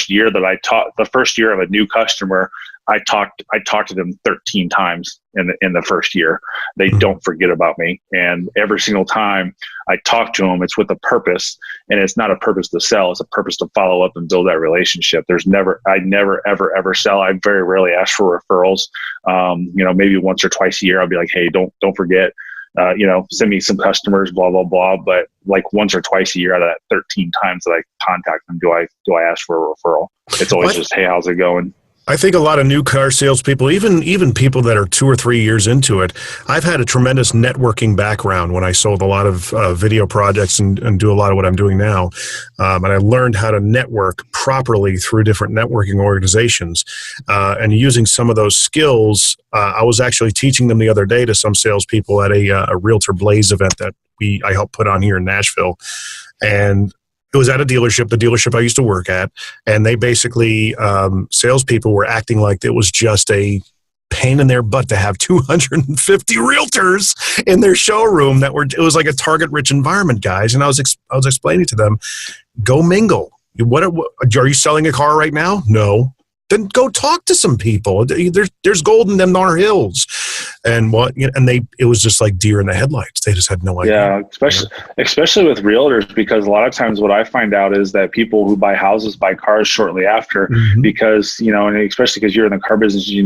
year that the first year of a new customer, I talked to them 13 times in the first year. They don't forget about me. And every single time I talk to them, it's with a purpose, and it's not a purpose to sell. It's a purpose to follow up and build that relationship. I never, ever sell. I very rarely ask for referrals. Maybe once or twice a year, I'll be like, hey, don't forget, send me some customers, blah, blah, blah. But like once or twice a year out of that 13 times that I contact them, do I ask for a referral? It's always just, hey, how's it going? I think a lot of new car salespeople, even people that are 2 or 3 years into it, I've had a tremendous networking background when I sold a lot of video projects and do a lot of what I'm doing now. And I learned how to network properly through different networking organizations. And using some of those skills, I was actually teaching them the other day to some salespeople at a Realtor Blaze event that I helped put on here in Nashville. And it was at the dealership I used to work at, and they basically, salespeople were acting like it was just a pain in their butt to have 250 realtors in their showroom it was like a target-rich environment, guys. And I was explaining to them, go mingle. Are you selling a car right now? No. Then go talk to some people. There's gold in them our hills, and it was just like deer in the headlights. They just had no idea. Yeah, especially with realtors, because a lot of times what I find out is that people who buy houses buy cars shortly after, because and especially because you're in the car business, you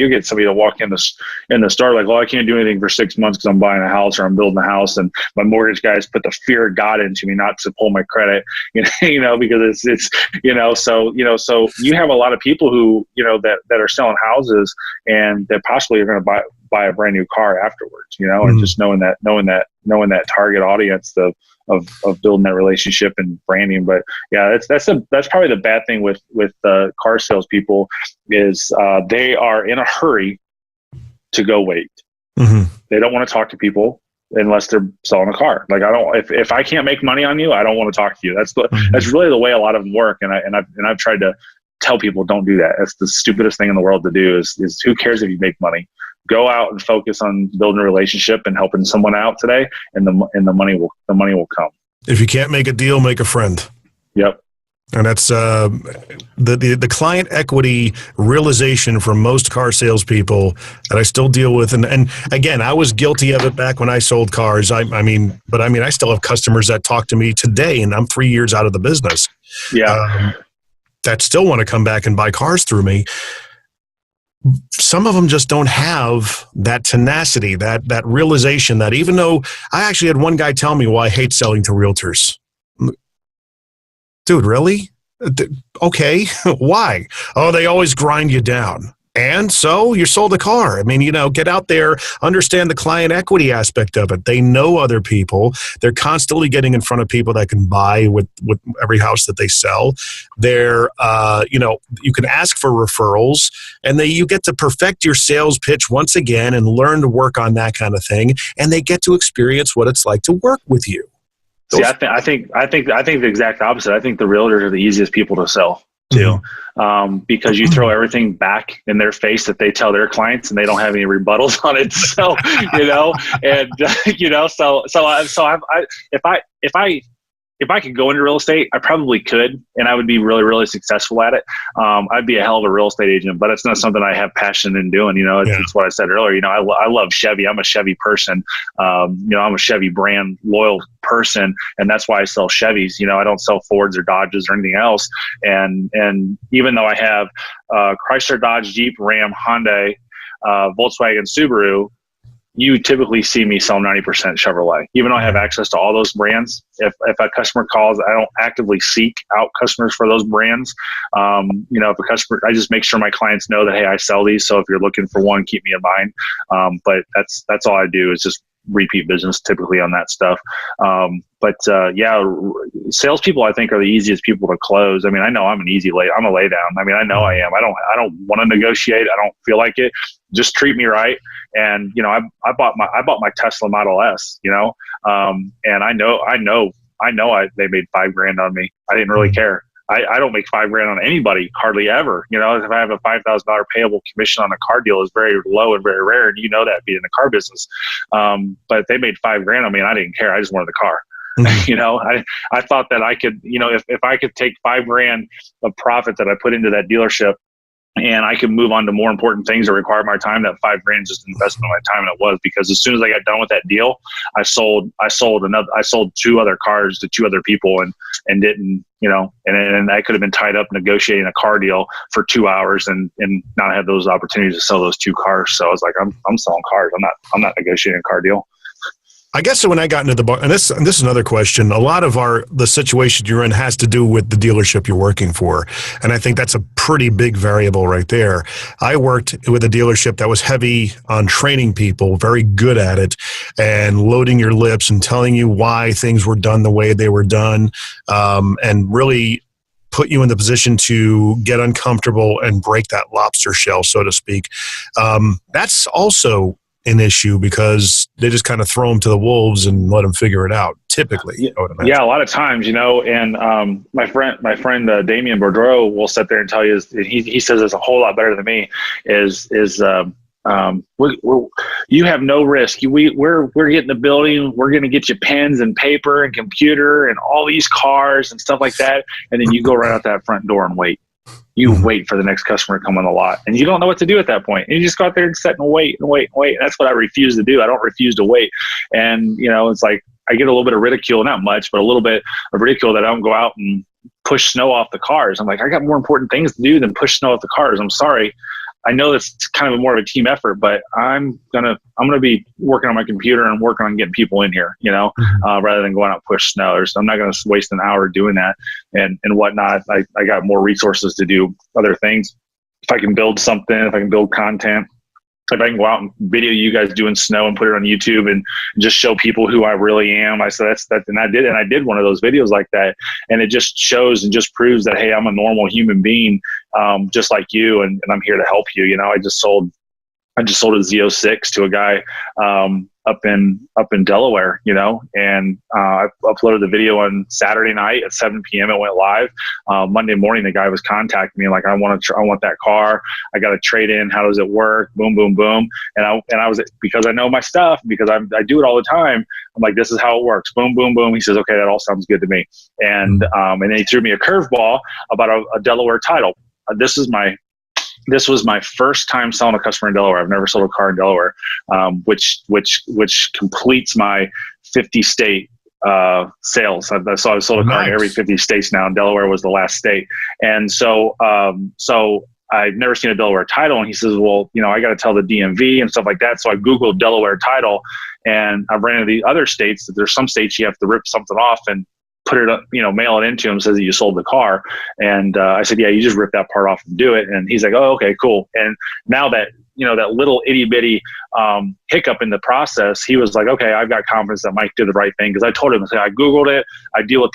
get somebody to walk in the store like, oh, I can't do anything for 6 months because I'm buying a house or I'm building a house, and my mortgage guys put the fear of God into me not to pull my credit, because it's so you have a lot of people who that are selling houses, and that possibly are going to buy a brand new car afterwards, and just knowing that target audience of building that relationship and branding. But yeah, that's probably the bad thing with car salespeople is they are in a hurry to go wait. They don't want to talk to people unless they're selling a car. Like, if I can't make money on you, I don't want to talk to you. That's really the way a lot of them work. And I've tried to tell people, don't do that. That's the stupidest thing in the world to do is who cares if you make money? Go out and focus on building a relationship and helping someone out today, and the money will come. If you can't make a deal, make a friend. Yep. And that's the client equity realization for most car salespeople that I still deal with. And again, I was guilty of it back when I sold cars. I still have customers that talk to me today, and I'm 3 years out of the business. Yeah. That still want to come back and buy cars through me. Some of them just don't have that tenacity, that realization that even though I actually had one guy tell me, well, I hate selling to realtors. Dude, really? Okay. Why? Oh, they always grind you down. And so you sold a car. I mean, get out there, understand the client equity aspect of it. They know other people. They're constantly getting in front of people that can buy with every house that they sell. They're, you can ask for referrals, and you get to perfect your sales pitch once again and learn to work on that kind of thing. And they get to experience what it's like to work with you. See, I think the exact opposite. I think the realtors are the easiest people to sell to, because you throw everything back in their face that they tell their clients, and they don't have any rebuttals on it. So, if I could go into real estate, I probably could, and I would be really, really successful at it. I'd be a hell of a real estate agent, but it's not something I have passion in doing. It's what I said earlier. I love Chevy. I'm a Chevy person. I'm a Chevy brand loyal person, and that's why I sell Chevys. I don't sell Fords or Dodges or anything else. And even though I have Chrysler, Dodge, Jeep, Ram, Hyundai, Volkswagen, Subaru, you typically see me sell 90% Chevrolet. Even though I have access to all those brands, if a customer calls, I don't actively seek out customers for those brands. If a customer, I just make sure my clients know that, hey, I sell these. So if you're looking for one, keep me in mind. But that's all I do is just repeat business typically on that stuff. Salespeople I think are the easiest people to close. I mean, I know I'm I'm a lay down. I mean, I know I am. I don't want to negotiate. I don't feel like it. Just treat me right. And I bought my Tesla Model S. And I know they made $5,000 on me. I didn't really care. I don't make $5,000 on anybody, hardly ever. You know, if I have a $5,000 payable commission on a car deal, is very low and very rare, and you know that being in the car business. But if they made $5,000 on me, and I didn't care, I just wanted the car. You know, I thought that I could, you know, if I could take $5,000 of profit that I put into that dealership, and I could move on to more important things that require my time, that $5,000 is just an investment of my time, and it was, because as soon as I got done with that deal, I sold 2 other cars to 2 other people, and didn't, you know, and I could have been tied up negotiating a car deal for 2 hours and not have those opportunities to sell those 2 cars. So I was like, I'm selling cars. I'm not negotiating a car deal. I guess when I got into the bar, and this is another question, a lot of the situation you're in has to do with the dealership you're working for. And I think that's a pretty big variable right there. I worked with a dealership that was heavy on training people, very good at it, and loading your lips and telling you why things were done the way they were done, and really put you in the position to get uncomfortable and break that lobster shell, so to speak. That's also an issue because they just kind of throw them to the wolves and let them figure it out. Typically, yeah, a lot of times, you know. And my friend Damien Bourdreau will sit there and tell you, he says it's a whole lot better than me. You have no risk. We're getting the building. We're going to get you pens and paper and computer and all these cars and stuff like that, and then you go right out that front door and wait. You wait for the next customer to come on the lot, and you don't know what to do at that point. And you just go out there and sit and wait and wait and wait. And that's what I refuse to do. I don't refuse to wait. And, you know, it's like I get a little bit of ridicule, not much, but a little bit of ridicule that I don't go out and push snow off the cars. I'm like, I got more important things to do than push snow off the cars. I'm sorry. I know that's kind of more of a team effort, but I'm gonna be working on my computer and working on getting people in here, you know, rather than going out and push snow. I'm not going to waste an hour doing that and whatnot. I got more resources to do other things. If I can build something, if I can build content, if I can go out and video you guys doing snow and put it on YouTube and just show people who I really am. I said that, and I did one of those videos like that, and it just shows and just proves that, hey, I'm a normal human being, just like you, and I'm here to help you. You know, I just sold a Z06 to a guy up in Delaware, you know, and I uploaded the video on Saturday night at 7 p.m. It went live. Monday morning, the guy was contacting me like, I want that car. I got to trade in. How does it work? Boom, boom, boom. And I was, because I know my stuff, because I do it all the time. I'm like, this is how it works. Boom, boom, boom. He says, okay, that all sounds good to me. And then he threw me a curveball about a Delaware title. This was my first time selling a customer in Delaware. I've never sold a car in Delaware, which completes my 50-state sales. So I've sold a car in every 50 states now, and Delaware was the last state. And so I've never seen a Delaware title. And he says, well, you know, I got to tell the DMV and stuff like that. So I Googled Delaware title, and I ran into the other states that there's some states you have to rip something off and put it up, you know, mail it into him, says that you sold the car. And I said, yeah, you just rip that part off and do it. And he's like, oh, okay, cool. And now that, you know, that little itty bitty hiccup in the process, he was like, okay, I've got confidence that Mike did the right thing. Because I told him, I Googled it. I deal with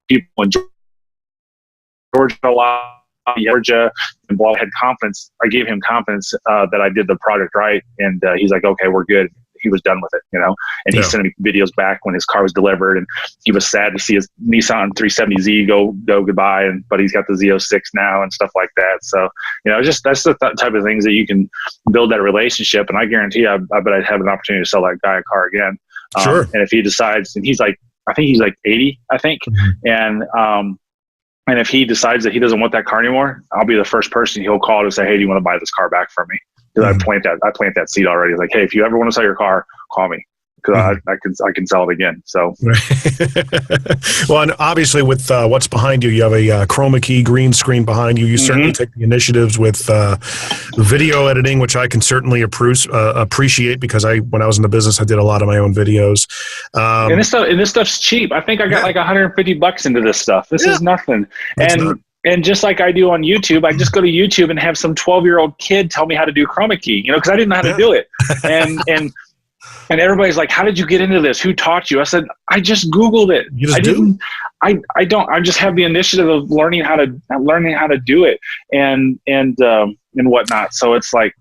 people in Georgia a lot, Georgia, and I had confidence. I gave him confidence that I did the product right. And he's like, okay, we're good. He was done with it, you know, and he sent me videos back when his car was delivered, and he was sad to see his Nissan 370Z go goodbye, but he's got the Z06 now and stuff like that. So, you know, just that's the type of things that you can build that relationship. And I guarantee you, I bet I'd have an opportunity to sell that guy a car again. Sure. And if he decides, and he's like, I think he's like 80, I think. Mm-hmm. And if he decides that he doesn't want that car anymore, I'll be the first person he'll call to say, hey, do you want to buy this car back from me? Because I plant that seed already. It's like, hey, if you ever want to sell your car, call me, because I can sell it again. So, well, and obviously with what's behind you, you have a chroma key green screen behind you. You certainly take the initiatives with video editing, which I can certainly appreciate, because when I was in the business, I did a lot of my own videos. And this stuff's cheap. I think I got like $150 into this stuff. This is nothing. And just like I do on YouTube, I just go to YouTube and have some 12-year-old kid tell me how to do chroma key, you know, because I didn't know how to do it. And everybody's like, how did you get into this? Who taught you? I said, I just Googled it. You just do? I just have the initiative of learning how to do it and whatnot. So it's like,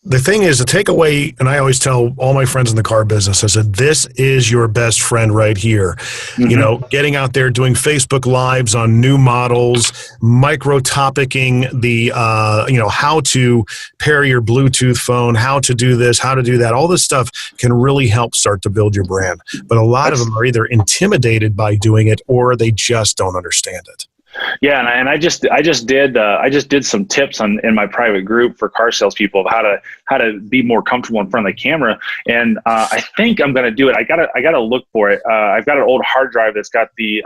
the thing is, the takeaway, and I always tell all my friends in the car business, I said, this is your best friend right here. Mm-hmm. You know, getting out there, doing Facebook Lives on new models, micro-topicing the, how to pair your Bluetooth phone, how to do this, how to do that. All this stuff can really help start to build your brand. But a lot of them are either intimidated by doing it or they just don't understand it. Yeah, and I just did some tips in my private group for car salespeople of how to be more comfortable in front of the camera, and I think I'm going to do it. I gotta look for it. I've got an old hard drive that's got the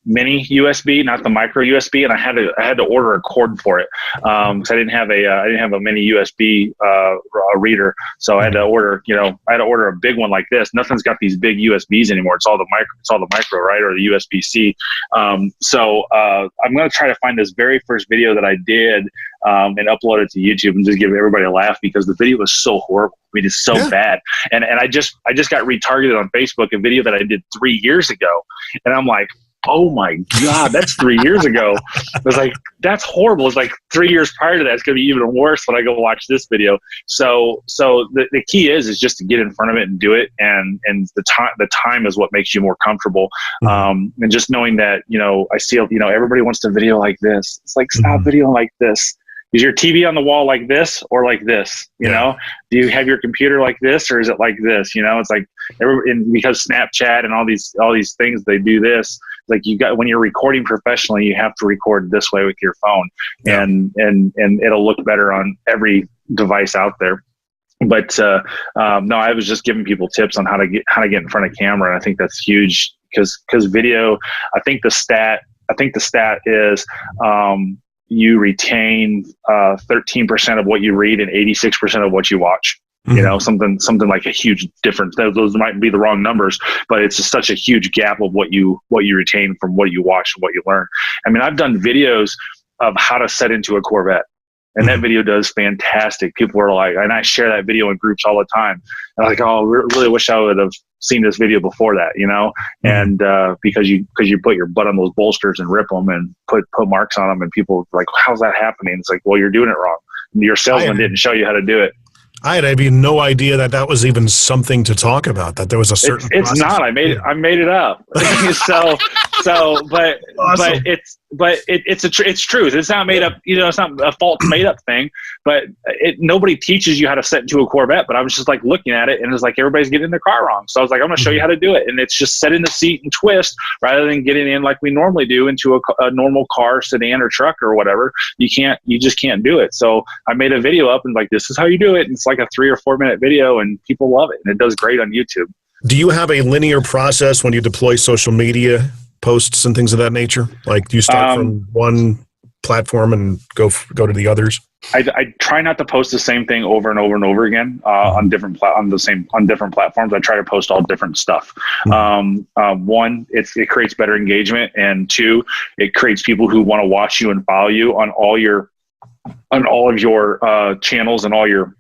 mini USB, not the micro USB, and I had to order a cord for it because I didn't have a mini USB reader, so I had to order a big one like this. Nothing's got these big USBs anymore. It's all the micro, right, or the USB-C. So I'm going to try to find this very first video that I did and upload it to YouTube and just give everybody a laugh because the video was so horrible. I mean, it's so bad. And I just got retargeted on Facebook, a video that I did 3 years ago, and I'm like, oh my God, that's 3 years ago. I was like, that's horrible. It's like 3 years prior to that. It's going to be even worse when I go watch this video. So the key is just to get in front of it and do it. And the time is what makes you more comfortable. And just knowing that, I see, everybody wants to video like this. It's like, stop videoing like this. Is your TV on the wall like this or like this? You know, do you have your computer like this or is it like this? It's like because Snapchat and all these things, they do this. Like when you're recording professionally, you have to record this way with your phone, and it'll look better on every device out there. But no, I was just giving people tips on how to get in front of camera, and I think that's huge because video. I think the stat is you retain 13% of what you read and 86% of what you watch. Something like a huge difference. Those might be the wrong numbers, but it's just such a huge gap of what you retain from what you watch and what you learn. I mean, I've done videos of how to set into a Corvette, and that video does fantastic. People are like, and I share that video in groups all the time. And I'm like, oh, I really wish I would have seen this video before that, and because you put your butt on those bolsters and rip them and put marks on them, and people are like, how's that happening? It's like, well, you're doing it wrong. Your salesman didn't show you how to do it. I had no idea that was even something to talk about. That there was a certain. It's not. I made it up. But awesome. It's truth. It's not made up. It's not a false made up thing. But nobody teaches you how to set into a Corvette. But I was just like looking at it, and it's like everybody's getting in their car wrong. So I was like, I'm going to show you how to do it, and it's just set in the seat and twist rather than getting in like we normally do into a normal car, sedan, or truck or whatever. You just can't do it. So I made a video up and like, this is how you do it. And it's like a 3 or 4 minute video, and people love it, and it does great on YouTube. Do you have a linear process when you deploy social media posts and things of that nature? Like, do you start from one platform and go to the others? I try not to post the same thing over and over and over again on different platforms. I try to post all different stuff. One, it creates better engagement, and two, it creates people who want to watch you and follow you on all of your channels and all your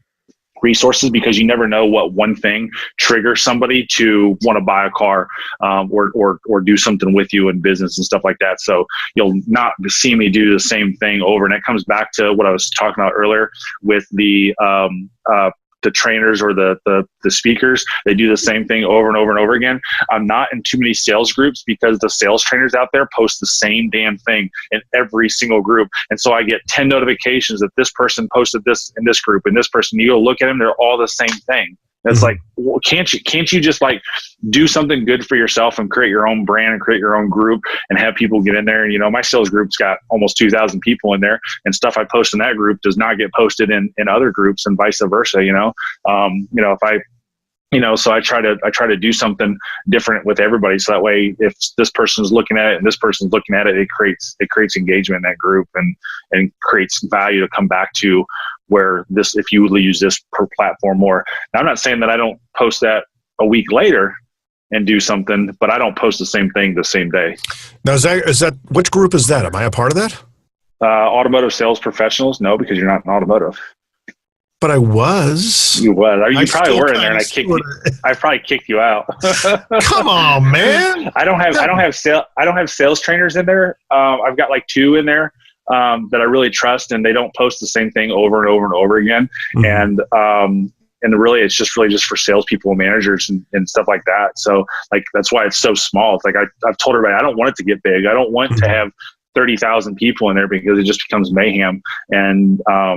resources, because you never know what one thing triggers somebody to want to buy a car or do something with you in business and stuff like that. So you'll not see me do the same thing over. And it comes back to what I was talking about earlier with the trainers or the speakers. They do the same thing over and over and over again. I'm not in too many sales groups because the sales trainers out there post the same damn thing in every single group. And so I get 10 notifications that this person posted this in this group, and this person, you go look at them, they're all the same thing. It's like, well, can't you just like do something good for yourself and create your own brand and create your own group and have people get in there? And, my sales group's got almost 2,000 people in there, and stuff I post in that group does not get posted in other groups, and vice versa. So I try to do something different with everybody. So that way, if this person's looking at it and this person's looking at it, it creates engagement in that group and creates value to come back to, where if you use this per platform more. Now, I'm not saying that I don't post that a week later and do something, but I don't post the same thing the same day. Now, is that which group is that? Am I a part of that? Automotive sales professionals? No, because you're not in automotive. But I was. You was. You probably were in there, and I probably kicked you out. Come on, man. I don't have sales trainers in there. I've got like 2 in there. that I really trust, and they don't post the same thing over and over and over again. And really, it's just for salespeople and managers and stuff like that. So like, that's why it's so small. It's like, I've told everybody, I don't want it to get big. I don't want to have 30,000 people in there, because it just becomes mayhem and a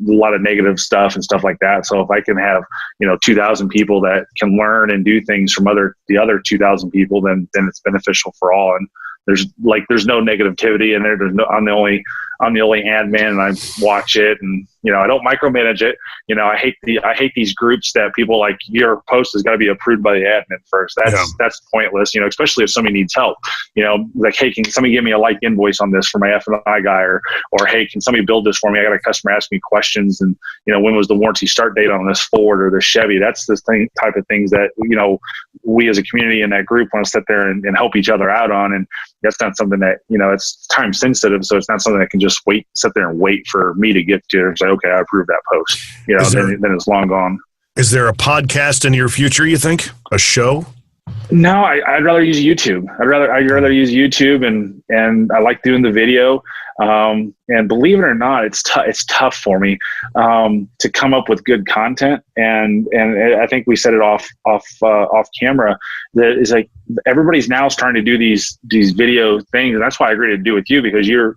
lot of negative stuff and stuff like that. So if I can have, 2,000 people that can learn and do things from the other 2,000 people, then it's beneficial for all. And there's no negativity in there. I'm the only admin, and I watch it, and I don't micromanage it. I hate these groups that people like, your post has got to be approved by the admin first. That's pointless. Especially if somebody needs help. Like, hey, can somebody give me a like invoice on this for my F&I guy, or hey, can somebody build this for me? I got a customer ask me questions, and when was the warranty start date on this Ford or this Chevy? That's the type of things that we as a community in that group want to sit there and help each other out on. And that's not something that it's time sensitive, so it's not something that can just sit there and wait for me to get to it and say, okay, I approve that post. Then it's long gone. Is there a podcast in your future, you think? A show? No, I'd rather use YouTube. I'd rather use YouTube, and I like doing the video. And believe it or not, it's tough for me to come up with good content. And I think we said it off camera, that is like, everybody's now starting to do these video things, and that's why I agreed to do with you, because you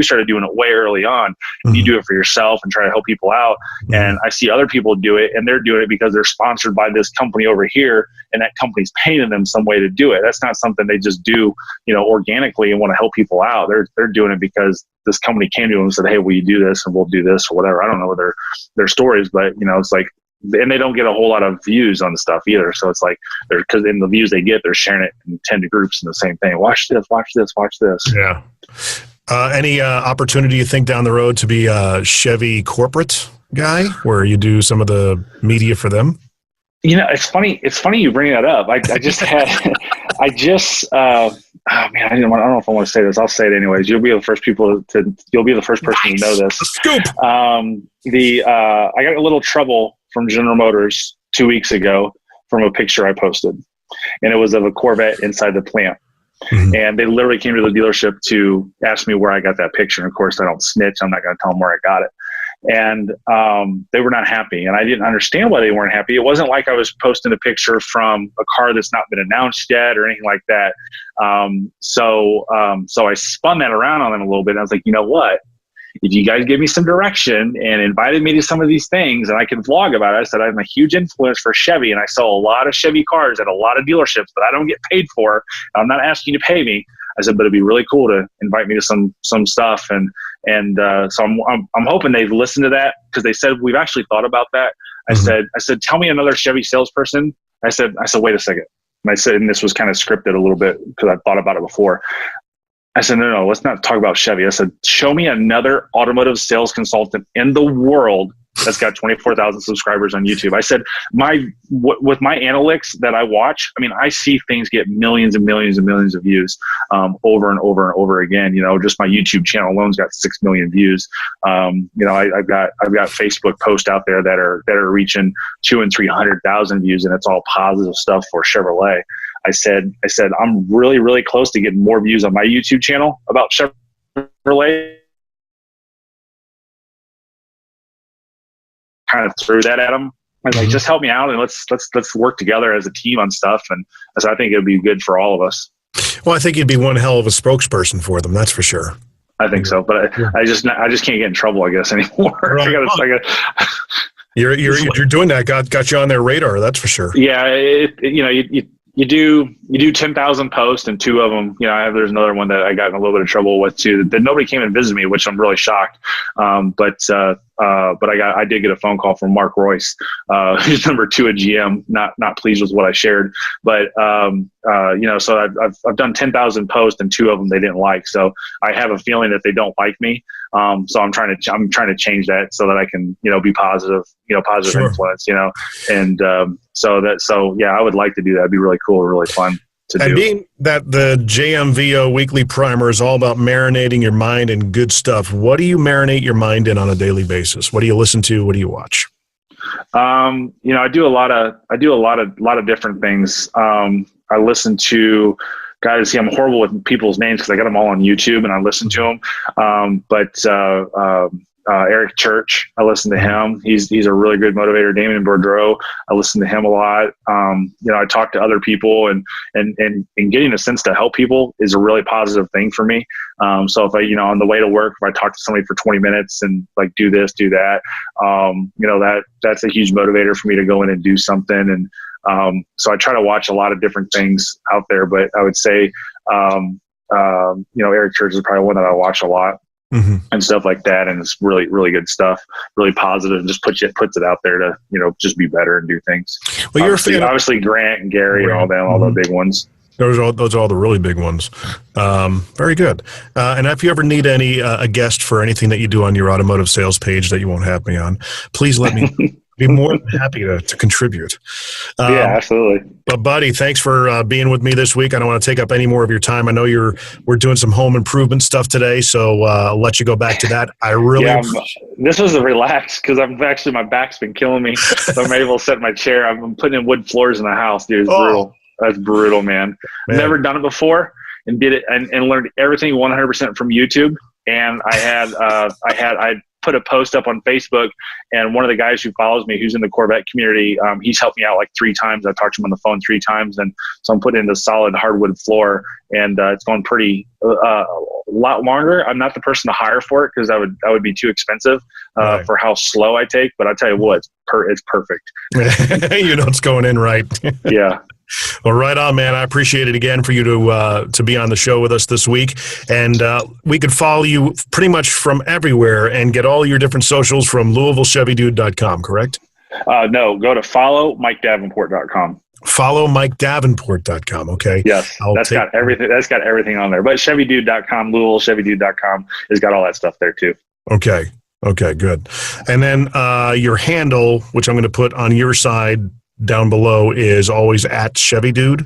started doing it way early on. Mm-hmm. You do it for yourself and try to help people out. Mm-hmm. And I see other people do it, and they're doing it because they're sponsored by this company over here, and that company's paying them some way to do it. That's not something they just do, organically and want to help people out. They're doing it because this company came to them and said, hey, will you do this, and we'll do this, or whatever. I don't know their stories, but it's like, and they don't get a whole lot of views on the stuff either. So it's like, because in the views they get, they're sharing it in 10 groups in the same thing. Watch this, watch this, watch this. Yeah. Any opportunity you think down the road to be a Chevy corporate guy, where you do some of the media for them? It's funny. It's funny you bring that up. I just had, oh man, I don't know if I want to say this. I'll say it anyways. You'll be the first person to know this. Scoop. I got a little trouble from General Motors 2 weeks ago from a picture I posted, and it was of a Corvette inside the plant. Mm-hmm. And they literally came to the dealership to ask me where I got that picture. And of course, I don't snitch. I'm not going to tell them where I got it. And they were not happy, and I didn't understand why they weren't happy. It wasn't like I was posting a picture from a car that's not been announced yet or anything like that. So I spun that around on them a little bit. And I was like, you know what? If you guys give me some direction and invited me to some of these things, and I can vlog about it, I said I'm a huge influence for Chevy, and I sell a lot of Chevy cars at a lot of dealerships that I don't get paid for. I'm not asking you to pay me. I said, but it'd be really cool to invite me to some stuff. And so I'm hoping they've listened to that, because they said, we've actually thought about that. I said, tell me another Chevy salesperson. I said, wait a second. And I said, and this was kind of scripted a little bit because I thought about it before. I said, no, let's not talk about Chevy. I said, show me another automotive sales consultant in the world that's got 24,000 subscribers on YouTube. I said, with my analytics that I watch, I mean, I see things get millions and millions and millions of views over and over and over again. Just my YouTube channel alone's got 6 million views. I've got Facebook posts out there that are reaching 200,000 and 300,000 views, and it's all positive stuff for Chevrolet. I said, I'm really, really close to getting more views on my YouTube channel about Chevrolet. Kind of threw that at him. I was like, just help me out, and let's work together as a team on stuff. And so I think it would be good for all of us. Well, I think you'd be one hell of a spokesperson for them. That's for sure. I think so, but I just can't get in trouble, I guess, anymore. You're doing that. Got you on their radar. That's for sure. Yeah. You do 10,000 posts, and 2 of them, there's another one that I got in a little bit of trouble with too, that nobody came and visited me, which I'm really shocked. But I did get a phone call from Mark Royce, who's number 2 at GM, not pleased with what I shared. But, so I've done 10,000 posts, and 2 of them they didn't like. So I have a feeling that they don't like me. So I'm trying to change that so that I can, be positive, positive sure. influence, and, I would like to do that. It'd be really cool, really fun to do. And being that the JMVO weekly primer is all about marinating your mind in good stuff, what do you marinate your mind in on a daily basis? What do you listen to? What do you watch? I do a lot of different things. I listen to guys, see, I'm horrible with people's names because I got them all on YouTube and I listen to them. Eric Church, I listen to him. He's a really good motivator. Damon Boudreau, I listen to him a lot. I talk to other people, and getting a sense to help people is a really positive thing for me. So if I, on the way to work, if I talk to somebody for 20 minutes and like do this, do that, that's a huge motivator for me to go in and do something. And so I try to watch a lot of different things out there, but I would say, Eric Church is probably one that I watch a lot. Mm-hmm. And stuff like that, and it's really, really good stuff, really positive, and just puts it out there to just be better and do things. Well, obviously Grant and Gary and all them, all the big ones. Those are all the really big ones. Very good. And if you ever need a guest for anything that you do on your automotive sales page that you won't have me on, please let me. Be more than happy to contribut. Yeah, absolutely. But buddy, thanks for being with me this week. I don't want to take up any more of your time. I know we're doing some home improvement stuff today, so I'll let you go back to that. I really this was a relax because my back's been killing me. So I'm able to sit in my chair. I'm putting in wood floors in the house, dude. It's brutal. That's brutal, man. Never done it before, and did it and learned everything 100% from YouTube. And I put a post up on Facebook, and one of the guys who follows me, who's in the Corvette community, he's helped me out like 3 times. I've talked to him on the phone 3 times, and so I'm putting in a solid hardwood floor, and it's going pretty a lot longer. I'm not the person to hire for it because that would be too expensive for how slow I take. But I tell you what, it's perfect. It's going in right. Yeah. Well, right on, man. I appreciate it again for you to be on the show with us this week. And we could follow you pretty much from everywhere and get all your different socials from LouisvilleChevyDude.com, correct? No, go to followmikedavenport.com. FollowMikeDavenport.com, okay? Yes, that's got everything on there. But ChevyDude.com, LouisvilleChevyDude.com has got all that stuff there too. Okay, good. And then your handle, which I'm going to put on your side down below, is always at Chevy Dude?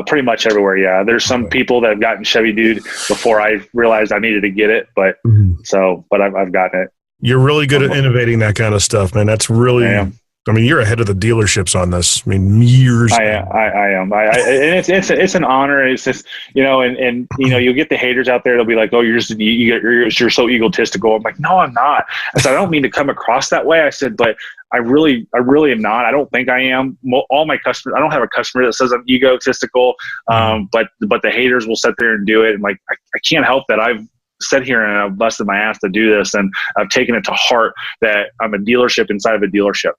Pretty much everywhere, yeah. There's some people that have gotten Chevy Dude before I realized I needed to get it, but I've gotten it. You're really good at innovating that kind of stuff, man. That's really, you're ahead of the dealerships on this. Years. I am. And it's an honor. It's just, you'll get the haters out there. They'll be like, "Oh, you're so egotistical." I'm like, "No, I'm not." I said, "I don't mean to come across that way." I said, "But I really am not. I don't think I am. All my customers, I don't have a customer that says I'm egotistical. But the haters will sit there and do it. And like, I can't help that. I've sat here and I've busted my ass to do this, and I've taken it to heart that I'm a dealership inside of a dealership,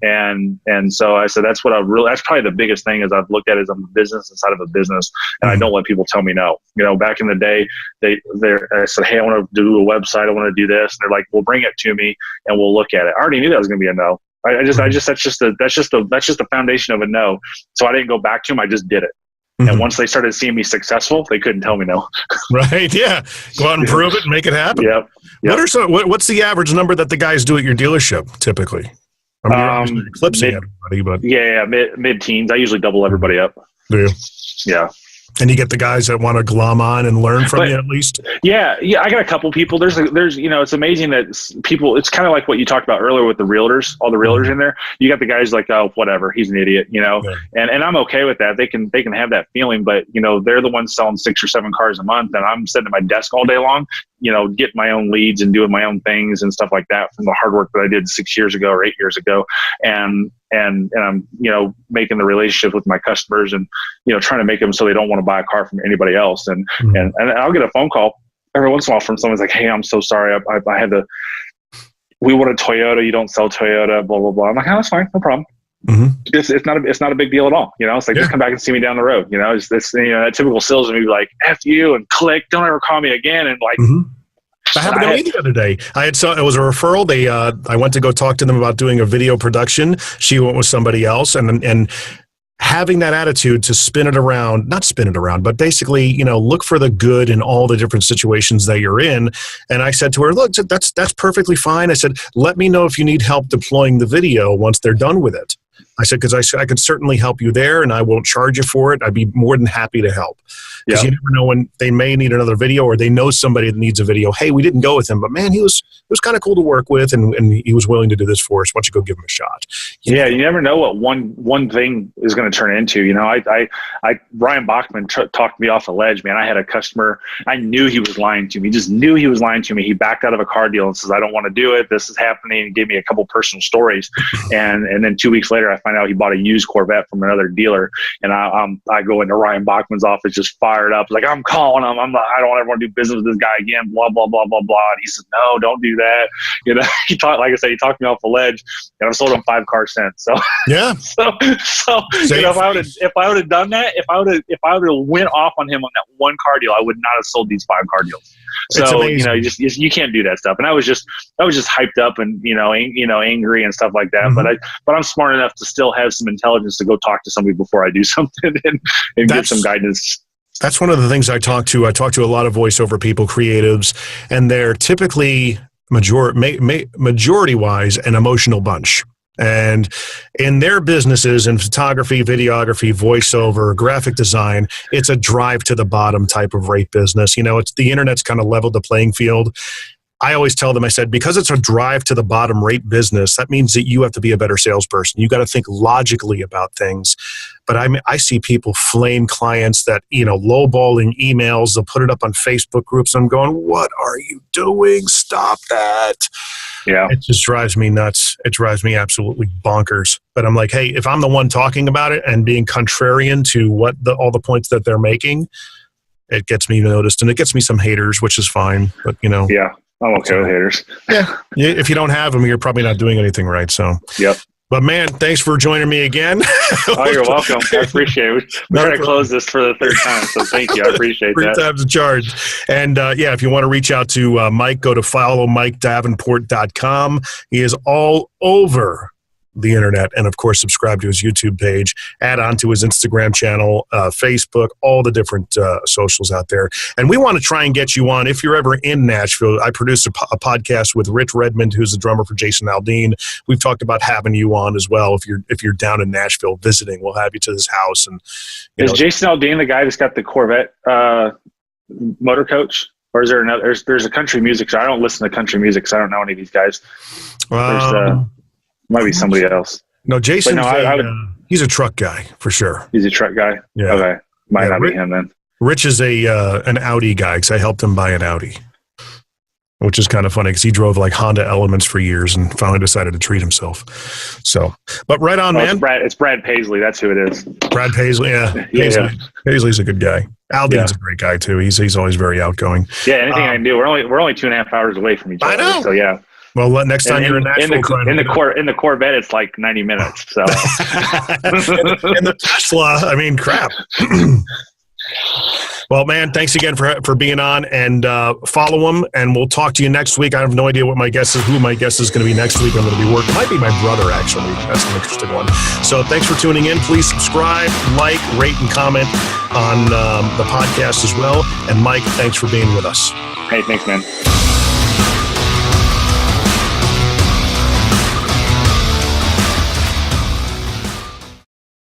and so I said that's probably the biggest thing is I've looked at it as I'm a business inside of a business, and I don't let people tell me no. Back in the day, I said, "Hey, I want to do a website, I want to do this," and they're like, "Well, bring it to me and we'll look at it." I already knew that was going to be a no. That's just the foundation of a no. So I didn't go back to them. I just did it. And once they started seeing me successful, they couldn't tell me no. Right? Yeah. Go out and prove it and make it happen. Yep. What's the average number that the guys do at your dealership typically? You're eclipsing everybody, but mid-teens. I usually double everybody up. Do you? Yeah. And you get the guys that want to glom on and learn from you at least? Yeah. I got a couple people. There's it's amazing that people, it's kind of like what you talked about earlier with the realtors, all the realtors in there. You got the guys like, "Oh, whatever, he's an idiot," and I'm okay with that. They can have that feeling, but they're the ones selling 6 or 7 cars a month, and I'm sitting at my desk all day long, getting my own leads and doing my own things and stuff like that from the hard work that I did 6 years ago or 8 years ago. And I'm, making the relationship with my customers and, trying to make them so they don't want to buy a car from anybody else. And I'll get a phone call every once in a while from someone's like, "Hey, I'm so sorry. We want a Toyota. You don't sell Toyota, blah, blah, blah." I'm like, "Oh, that's fine. No problem." Mm-hmm. It's not a big deal at all. It's like, just come back and see me down the road. It's this, that typical salesman be like, "F you," and click, "Don't ever call me again." And like, that happened to me the other day. It was a referral. I went to go talk to them about doing a video production. She went with somebody else, and having that attitude to not spin it around, but basically, look for the good in all the different situations that you're in. And I said to her, "Look, that's perfectly fine." I said, "Let me know if you need help deploying the video once they're done with it." I said, because I could certainly help you there, and I won't charge you for it. I'd be more than happy to help. Because you never know when they may need another video, or they know somebody that needs a video. Hey, we didn't go with him, but man, he was kind of cool to work with, and he was willing to do this for us. Why don't you go give him a shot? You never know what one thing is going to turn into. You know, Ryan Bachman talked me off a ledge, man. I had a customer, I knew he was lying to me. Just knew he was lying to me. He backed out of a car deal and says, I don't want to do it. This is happening. And gave me a couple personal stories. And then 2 weeks later, I find out he bought a used Corvette from another dealer. And I go into Ryan Bachman's office just fired up. Like, I'm calling him. I don't ever want to do business with this guy again. Blah, blah, blah, blah, blah. And he says, no, don't do that. You know, he talked me off a ledge, and I've sold him 5 cars since. So yeah. So you know, if I would have done that, if I would have went off on him on that one car deal, I would not have sold these 5 car deals. So you know, you can't do that stuff. And I was just hyped up and angry and stuff like that. Mm-hmm. But I'm smart enough to still have some intelligence to go talk to somebody before I do something and get some guidance. That's one of the things I talk to. I talk to a lot of voiceover people, creatives, and they're typically majority-wise an emotional bunch. And in their businesses, in photography, videography, voiceover, graphic design, it's a drive to the bottom type of rate business. You know, it's the internet's kind of leveled the playing field. I always tell them, I said, because it's a drive to the bottom rate business, that means that you have to be a better salesperson. You got to think logically about things. But I see people flame clients that, lowballing emails. They'll put it up on Facebook groups. I'm going, what are you doing? Stop that. Yeah. It just drives me nuts. It drives me absolutely bonkers. But I'm like, hey, if I'm the one talking about it and being contrarian to what all the points that they're making, it gets me noticed, and it gets me some haters, which is fine. But, Yeah. I'm okay with haters. Yeah. If you don't have them, you're probably not doing anything right. So, yep. But man, thanks for joining me again. Oh, you're welcome. I appreciate it. We're going to close this for the 3rd time. So thank you. I appreciate that. 3 times the charge. And if you want to reach out to Mike, go to followmikedavenport.com. He is all over the internet, and of course subscribe to his YouTube page, add on to his Instagram channel, Facebook, all the different socials out there. And we want to try and get you on if you're ever in Nashville. I produced a podcast with Rich Redmond, who's the drummer for Jason Aldean. We've talked about having you on as well. If you're down in Nashville visiting, we'll have you to his house. And is Jason Aldean the guy that's got the Corvette motor coach? Or is there another? There's a country music. So I don't listen to country music, so I don't know any of these guys. Might be somebody else. No, Jason. He's a truck guy for sure. He's a truck guy. Yeah. Okay. Might not be him then. Rich is an Audi guy because I helped him buy an Audi, which is kind of funny because he drove like Honda Elements for years and finally decided to treat himself. So, but right on, man. It's Brad Paisley. That's who it is. Brad Paisley. Yeah. Paisley's a good guy. Aldean's a great guy too. He's always very outgoing. Yeah. Anything I can do. We're only 2.5 hours away from each other. I know. So yeah. Well, next time you're in Nashville, in the Corvette, it's like 90 minutes. So, in the Tesla, I mean, crap. Well, man, thanks again for being on, and follow him, and we'll talk to you next week. I have no idea who my guest is going to be next week. I'm going to be working. Might be my brother, actually. That's an interesting one. So thanks for tuning in. Please subscribe, like, rate, and comment on the podcast as well. And Mike, thanks for being with us. Hey, thanks, man.